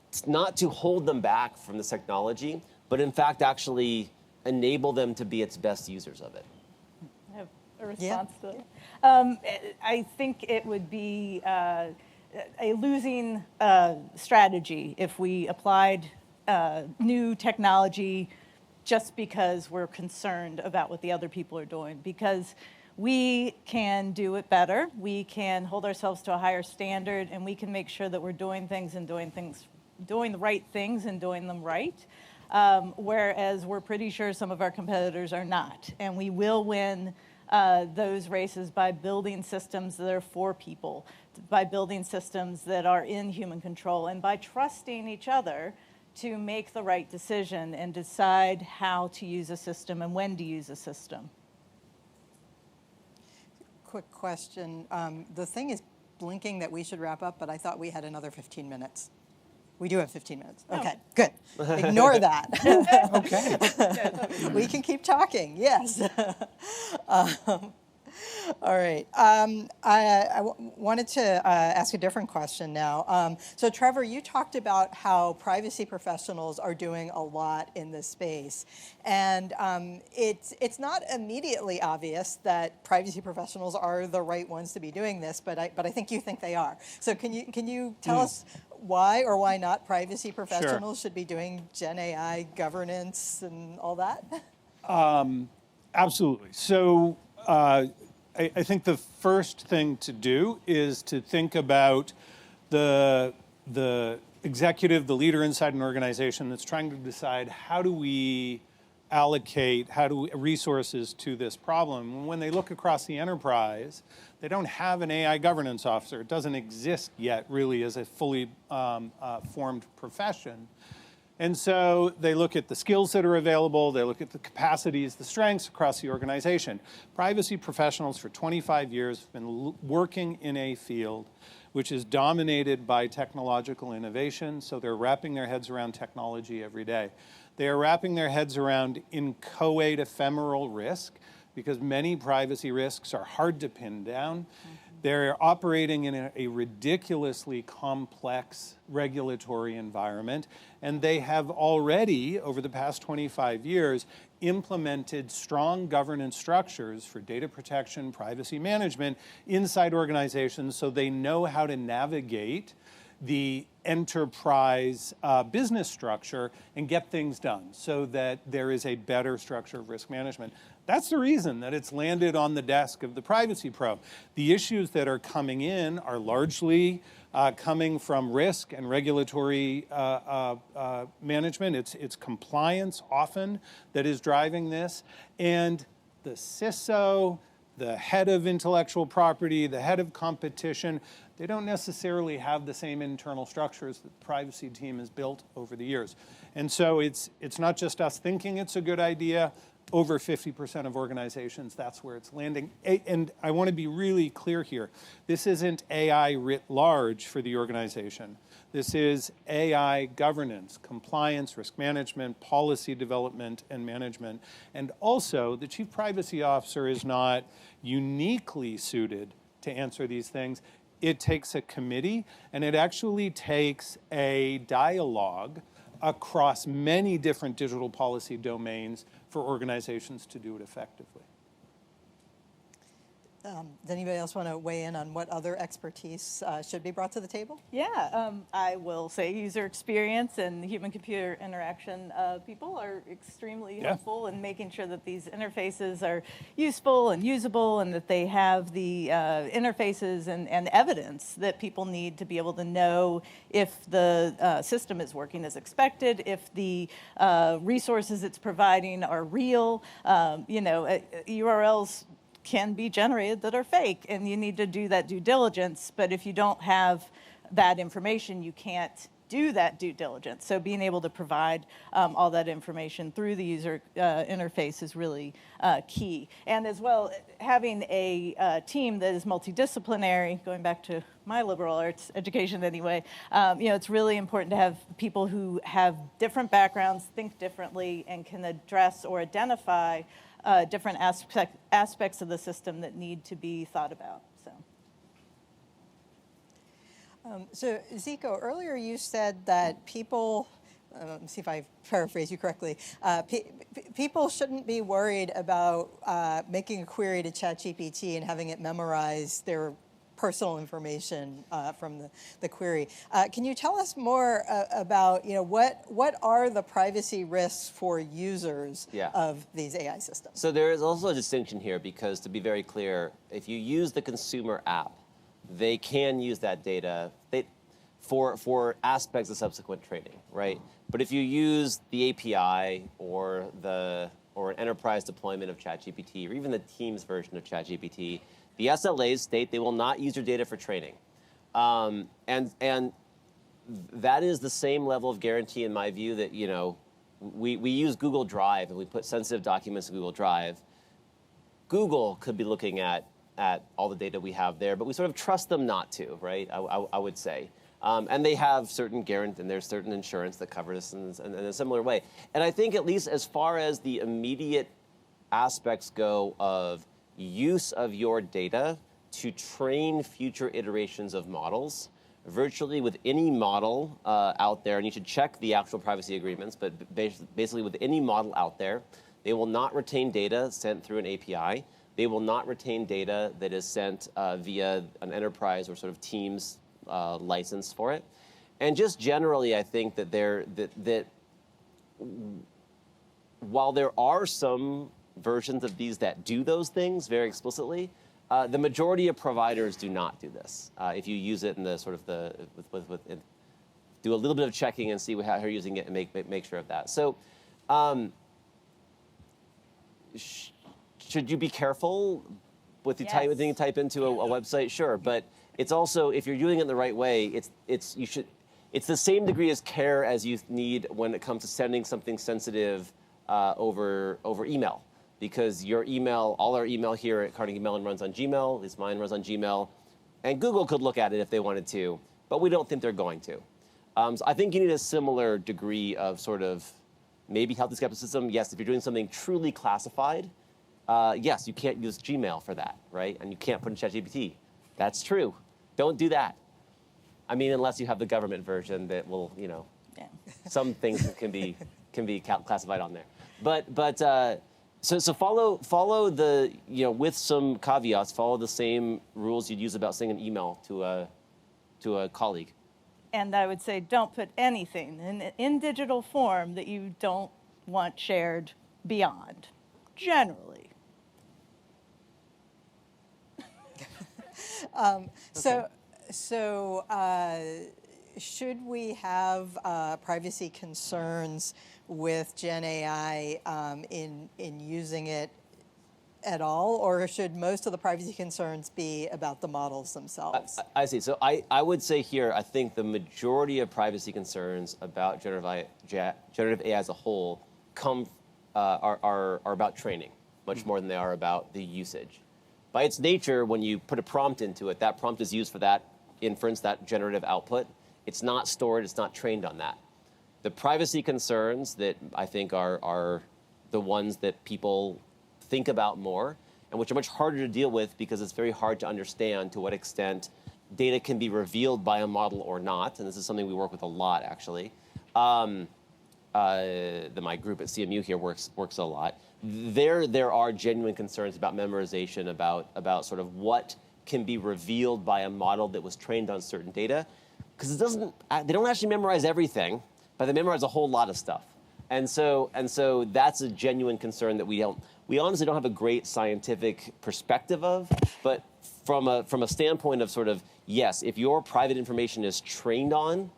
It's not to hold them back from this technology, but in fact actually enable them to be its best users of it. I have a response to that. I think it would be a losing strategy if we applied new technology just because we're concerned about what the other people are doing, because we can do it better, we can hold ourselves to a higher standard, and we can make sure that we're doing the right things and doing them right, whereas we're pretty sure some of our competitors are not. And we will win those races by building systems that are for people, by building systems that are in human control, and by trusting each other to make the right decision and decide how to use a system and when to use a system. Quick question. The thing is blinking that we should wrap up, but I thought we had another 15 minutes. We do have 15 minutes. Okay, good. Ignore that. Okay. We can keep talking, yes. All right. Wanted to ask a different question now. So Trevor, you talked about how privacy professionals are doing a lot in this space. And it's not immediately obvious that privacy professionals are the right ones to be doing this, but I think you think they are. So can you tell us why or why not privacy professionals should be doing GenAI governance and all that? Absolutely. So I think the first thing to do is to think about the executive, the leader inside an organization that's trying to decide how do we allocate resources to this problem. When they look across the enterprise, they don't have an AI governance officer. It doesn't exist yet really as a fully formed profession. And so they look at the skills that are available, they look at the capacities, the strengths across the organization. Privacy professionals for 25 years have been working in a field which is dominated by technological innovation, so they're wrapping their heads around technology every day. They are wrapping their heads around inchoate ephemeral risk, because many privacy risks are hard to pin down. They're operating in a ridiculously complex regulatory environment, and they have already, over the past 25 years, implemented strong governance structures for data protection, privacy management inside organizations, so they know how to navigate the enterprise business structure and get things done so that there is a better structure of risk management. That's the reason that it's landed on the desk of the privacy pro. The issues that are coming in are largely coming from risk and regulatory management. It's compliance often that is driving this. And the CISO, the head of intellectual property, the head of competition, they don't necessarily have the same internal structures that the privacy team has built over the years. And so it's not just us thinking it's a good idea. Over 50% of organizations, that's where it's landing. And I want to be really clear here. This isn't AI writ large for the organization. This is AI governance, compliance, risk management, policy development, and management. And also, the chief privacy officer is not uniquely suited to answer these things. It takes a committee, and it actually takes a dialogue across many different digital policy domains for organizations to do it effectively. Does anybody else want to weigh in on what other expertise should be brought to the table? Yeah, I will say user experience and human-computer interaction people are extremely helpful in making sure that these interfaces are useful and usable, and that they have the interfaces and evidence that people need to be able to know if the system is working as expected, if the resources it's providing are real. URLs can be generated that are fake, and you need to do that due diligence. But if you don't have that information, you can't do that due diligence. So being able to provide all that information through the user interface is really key. And as well, having a team that is multidisciplinary, going back to my liberal arts education anyway, it's really important to have people who have different backgrounds, think differently, and can address or identify different aspects of the system that need to be thought about. So Zico, earlier you said that people, let me see if I paraphrase you correctly, people shouldn't be worried about making a query to ChatGPT and having it memorize their personal information from the query. Can you tell us more about what are the privacy risks for users of these AI systems? So there is also a distinction here, because to be very clear, if you use the consumer app, they can use that data for aspects of subsequent training, right? But if you use the API or an enterprise deployment of ChatGPT, or even the Teams version of ChatGPT, the SLAs state they will not use your data for training. And that is the same level of guarantee, in my view, that we use Google Drive and we put sensitive documents in Google Drive. Google could be looking at all the data we have there, but we sort of trust them not to, right? I would say. And they have certain guarantee, and there's certain insurance that covers this in a similar way. And I think at least as far as the immediate aspects go of use of your data to train future iterations of models, virtually with any model out there, and you should check the actual privacy agreements, but basically with any model out there, they will not retain data sent through an API. They will not retain data that is sent via an enterprise or sort of Teams license for it. And just generally, I think that while there are some versions of these that do those things very explicitly, the majority of providers do not do this. If you use it in the sort of do a little bit of checking and see how you're using it and make sure of that. So, should you be careful with the thing you type into a website? Sure, but it's also, if you're doing it in the right way, it's the same degree of care as you need when it comes to sending something sensitive over email. Because your email, all our email here at Carnegie Mellon runs on Gmail, at least mine runs on Gmail, and Google could look at it if they wanted to, but we don't think they're going to. So I think you need a similar degree of sort of maybe healthy skepticism. Yes, if you're doing something truly classified, yes, you can't use Gmail for that, right? And you can't put in ChatGPT. That's true. Don't do that. I mean, unless you have the government version that will, some things can be classified on there. But so follow the, with some caveats, follow the same rules you'd use about sending an email to a colleague. And I would say don't put anything in digital form that you don't want shared beyond, generally. So should we have privacy concerns with GenAI in using it at all, or should most of the privacy concerns be about the models themselves? I see. So I would say here, I think the majority of privacy concerns about generative AI as a whole are about training, much more than they are about the usage. By its nature, when you put a prompt into it, that prompt is used for that inference, that generative output. It's not stored, it's not trained on that. The privacy concerns that I think are the ones that people think about more, and which are much harder to deal with because it's very hard to understand to what extent data can be revealed by a model or not. And this is something we work with a lot, actually. My group at CMU here works a lot. There are genuine concerns about memorization, about sort of what can be revealed by a model that was trained on certain data, because they don't actually memorize everything, but they memorize a whole lot of stuff. And so that's a genuine concern that we honestly don't have a great scientific perspective of, but from a standpoint of sort of, yes, if your private information is trained on,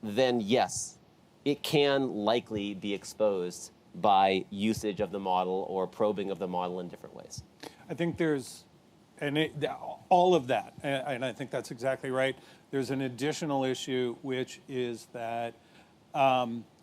then yes, it can likely be exposed by usage of the model or probing of the model in different ways. I think there's all of that, and I think that's exactly right. There's an additional issue, which is that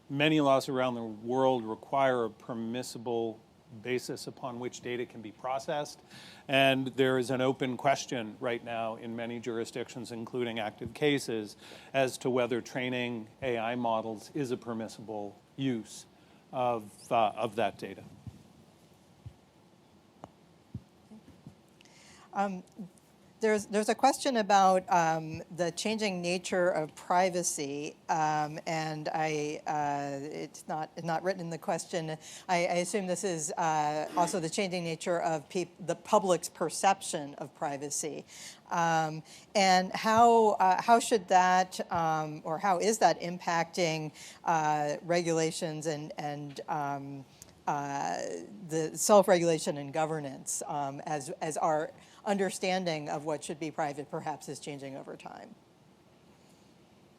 many laws around the world require a permissible basis upon which data can be processed. And there is an open question right now in many jurisdictions, including active cases, as to whether training AI models is a permissible use of that data. There's a question about the changing nature of privacy, and it's not written in the question. I assume this is also the changing nature of the public's perception of privacy, and how should that or how is that impacting regulations and the self-regulation and governance as our understanding of what should be private perhaps is changing over time?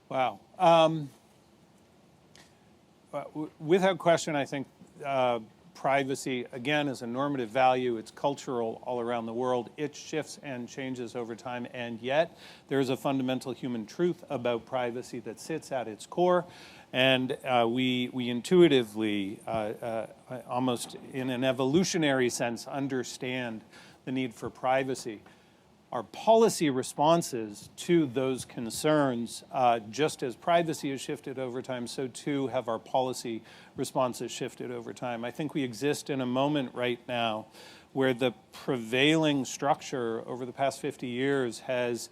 Wow. Without question, I think privacy, again, is a normative value. It's cultural all around the world. It shifts and changes over time, and yet there's a fundamental human truth about privacy that sits at its core, and we intuitively, almost in an evolutionary sense, understand the need for privacy. our policy responses to those concerns, just as privacy has shifted over time, so too have our policy responses shifted over time. I think we exist in a moment right now where the prevailing structure over the past 50 years has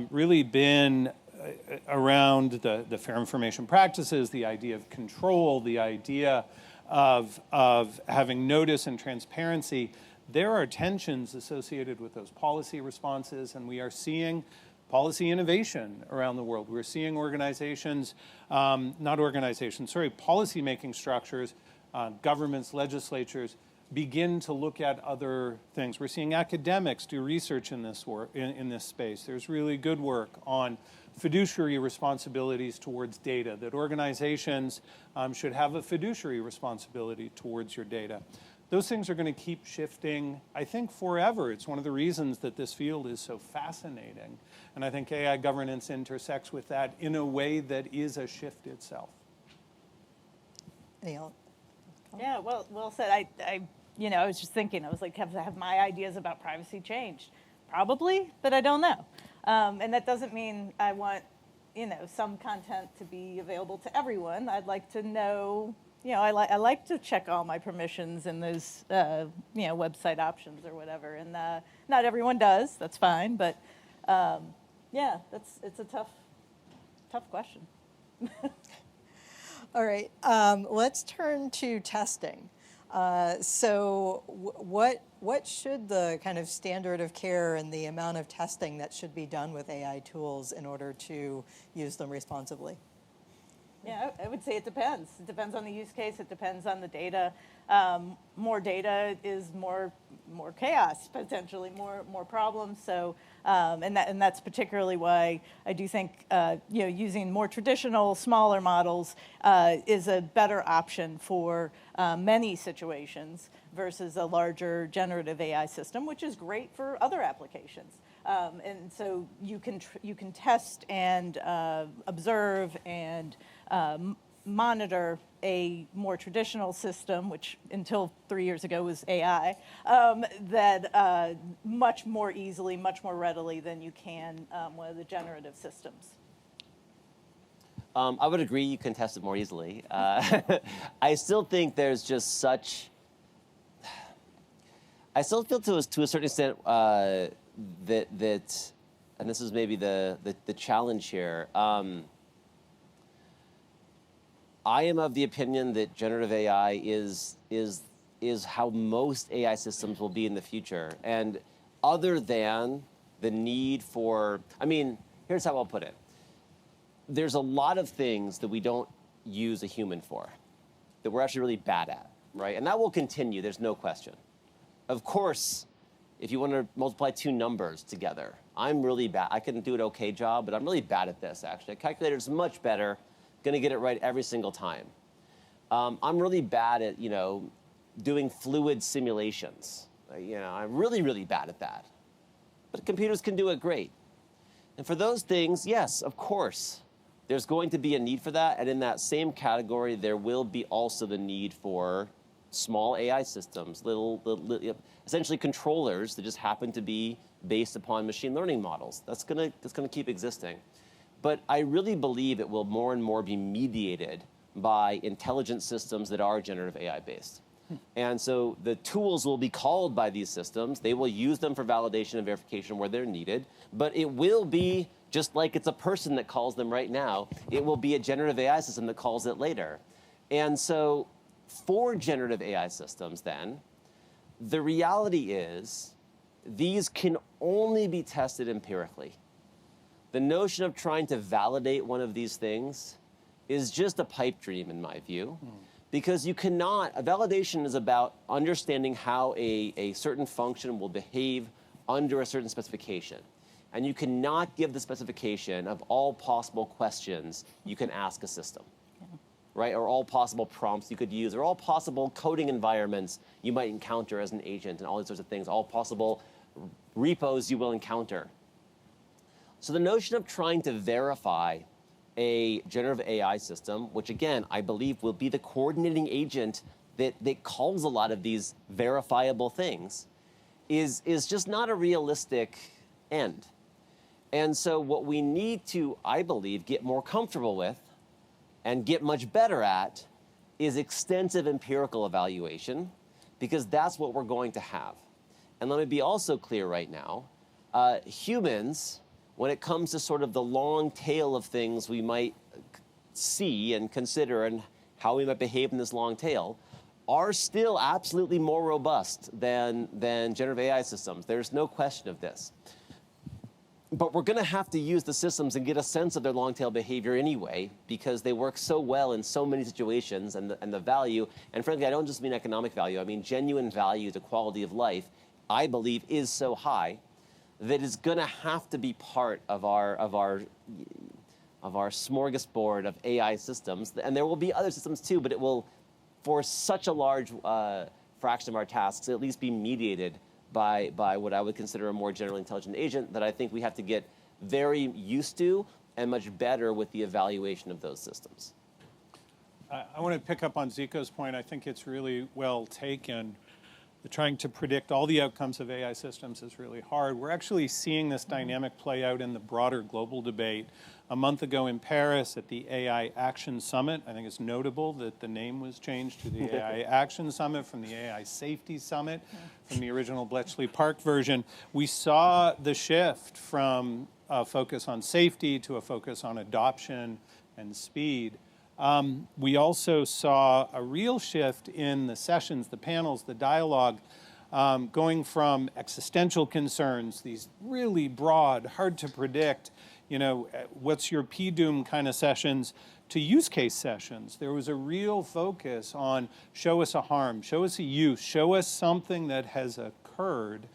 really been around the fair information practices, the idea of control, the idea of having notice and transparency. There are tensions associated with those policy responses, and we are seeing policy innovation around the world. We're seeing organizations, policy-making structures, governments, legislatures, begin to look at other things. We're seeing academics do research in this work, in this space. There's really good work on fiduciary responsibilities towards data, that organizations should have a fiduciary responsibility towards your data. Those things are going to keep shifting, I think, forever. It's one of the reasons that this field is so fascinating. And I think AI governance intersects with that in a way that is a shift itself. Yeah, well said. I was just thinking, I was like, have my ideas about privacy changed? Probably, but I don't know. And that doesn't mean I want, some content to be available to everyone. I'd like to know, I like to check all my permissions in those, website options or whatever. And not everyone does. That's fine. But it's a tough question. All right, let's turn to testing. So what should the kind of standard of care and the amount of testing that should be done with AI tools in order to use them responsibly? Yeah, I would say it depends. It depends on the use case. It depends on the data. More data is more chaos, potentially more problems. So, and that's particularly why I do think using more traditional, smaller models is a better option for many situations versus a larger generative AI system, which is great for other applications. And so you can test and observe and monitor a more traditional system, which until 3 years ago was AI, that much more easily, much more readily than you can one of the generative systems. I would agree you can test it more easily. I still think there's just such... I still feel to a certain extent that, and this is maybe the challenge here, I am of the opinion that generative AI is how most AI systems will be in the future. And other than the need for, here's how I'll put it. There's a lot of things that we don't use a human for, that we're actually really bad at, right? And that will continue, there's no question. Of course, if you want to multiply two numbers together, I'm really bad. I can do an okay job, but I'm really bad at this, actually. A calculator's much better, going to get it right every single time. I'm really bad at, doing fluid simulations. I'm really, really bad at that. But computers can do it great. And for those things, yes, of course, there's going to be a need for that. And in that same category, there will be also the need for small AI systems, little essentially controllers that just happen to be based upon machine learning models. That's gonna keep existing. But I really believe it will more and more be mediated by intelligent systems that are generative AI based. And so the tools will be called by these systems. They will use them for validation and verification where they're needed. But it will be, just like it's a person that calls them right now, it will be a generative AI system that calls it later. And so for generative AI systems then, the reality is these can only be tested empirically. The notion of trying to validate one of these things is just a pipe dream in my view, because you cannot, a validation is about understanding how a certain function will behave under a certain specification. And you cannot give the specification of all possible questions you can ask a system, right? Or all possible prompts you could use, or all possible coding environments you might encounter as an agent, and all these sorts of things, all possible repos you will encounter. So the notion of trying to verify a generative AI system, which again, I believe will be the coordinating agent that calls a lot of these verifiable things, is just not a realistic end. And so what we need to, I believe, get more comfortable with and get much better at is extensive empirical evaluation, because that's what we're going to have. And let me be also clear right now, humans, when it comes to sort of the long tail of things we might see and consider and how we might behave in this long tail, are still absolutely more robust than generative AI systems. There's no question of this. But we're going to have to use the systems and get a sense of their long tail behavior anyway, because they work so well in so many situations, and the value, and frankly, I don't just mean economic value, I mean genuine value to quality of life, I believe is so high that it's going to have to be part of our smorgasbord of AI systems. And there will be other systems too, but it will, for such a large fraction of our tasks, at least be mediated by what I would consider a more generally intelligent agent that I think we have to get very used to and much better with the evaluation of those systems. I want to pick up on Zico's point. I think it's really well taken. Trying to predict all the outcomes of AI systems is really hard. We're actually seeing this dynamic play out in the broader global debate. A month ago in Paris at the AI Action Summit, I think it's notable that the name was changed to the AI Action Summit from the AI Safety Summit, from the original Bletchley Park version. We saw the shift from a focus on safety to a focus on adoption and speed. We also saw a real shift in the sessions, the panels, the dialogue, going from existential concerns, these really broad, hard to predict, what's your PDOOM kind of sessions, to use case sessions. There was a real focus on show us a harm, show us a use, show us something that has occurred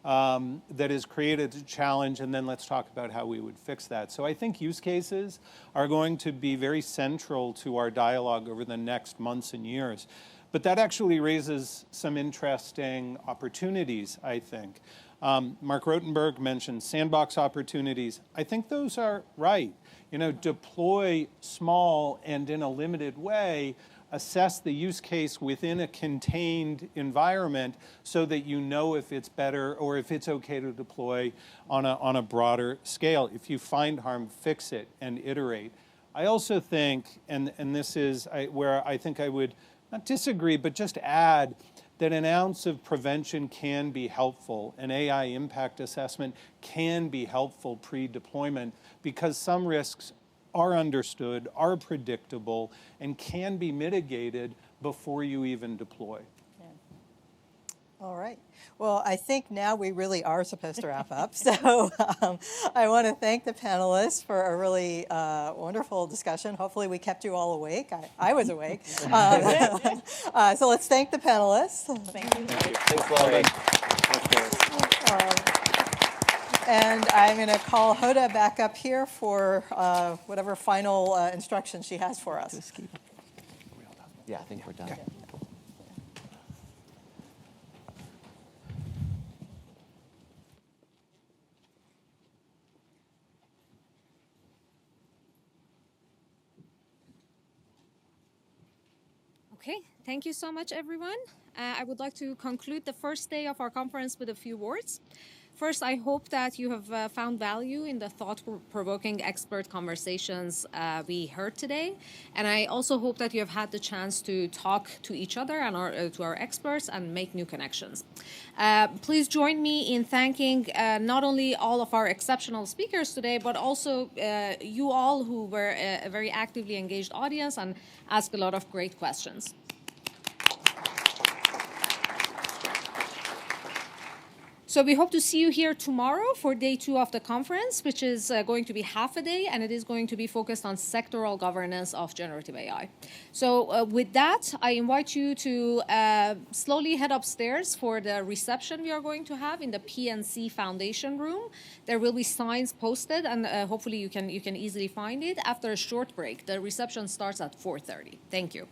that has created a challenge, and then let's talk about how we would fix that. So I think use cases are going to be very central to our dialogue over the next months and years. But that actually raises some interesting opportunities, I think. Mark Rotenberg mentioned sandbox opportunities. I think those are right. Deploy small and in a limited way, assess the use case within a contained environment so that you know if it's better or if it's okay to deploy on a broader scale. If you find harm, fix it and iterate. I also think, and this is where I think I would not disagree, but just add that an ounce of prevention can be helpful. An AI impact assessment can be helpful pre-deployment because some risks are understood, are predictable, and can be mitigated before you even deploy. Yeah. All right. Well, I think now we really are supposed to wrap up. So I want to thank the panelists for a really wonderful discussion. Hopefully we kept you all awake. I was awake. So let's thank the panelists. Thank you. Thanks, Lorrie. And I'm going to call Hoda back up here for whatever final instructions she has for us. Yeah, I think we're done. Okay. Okay, thank you so much, everyone. I would like to conclude the first day of our conference with a few words. First, I hope that you have found value in the thought-provoking expert conversations we heard today. And I also hope that you have had the chance to talk to each other and to our experts and make new connections. Please join me in thanking not only all of our exceptional speakers today, but also you all who were a very actively engaged audience and asked a lot of great questions. So we hope to see you here tomorrow for day 2 of the conference, which is going to be half a day, and it is going to be focused on sectoral governance of generative AI. So with that, I invite you to slowly head upstairs for the reception we are going to have in the PNC Foundation room. There will be signs posted, and hopefully you can easily find it. After a short break, the reception starts at 4:30. Thank you.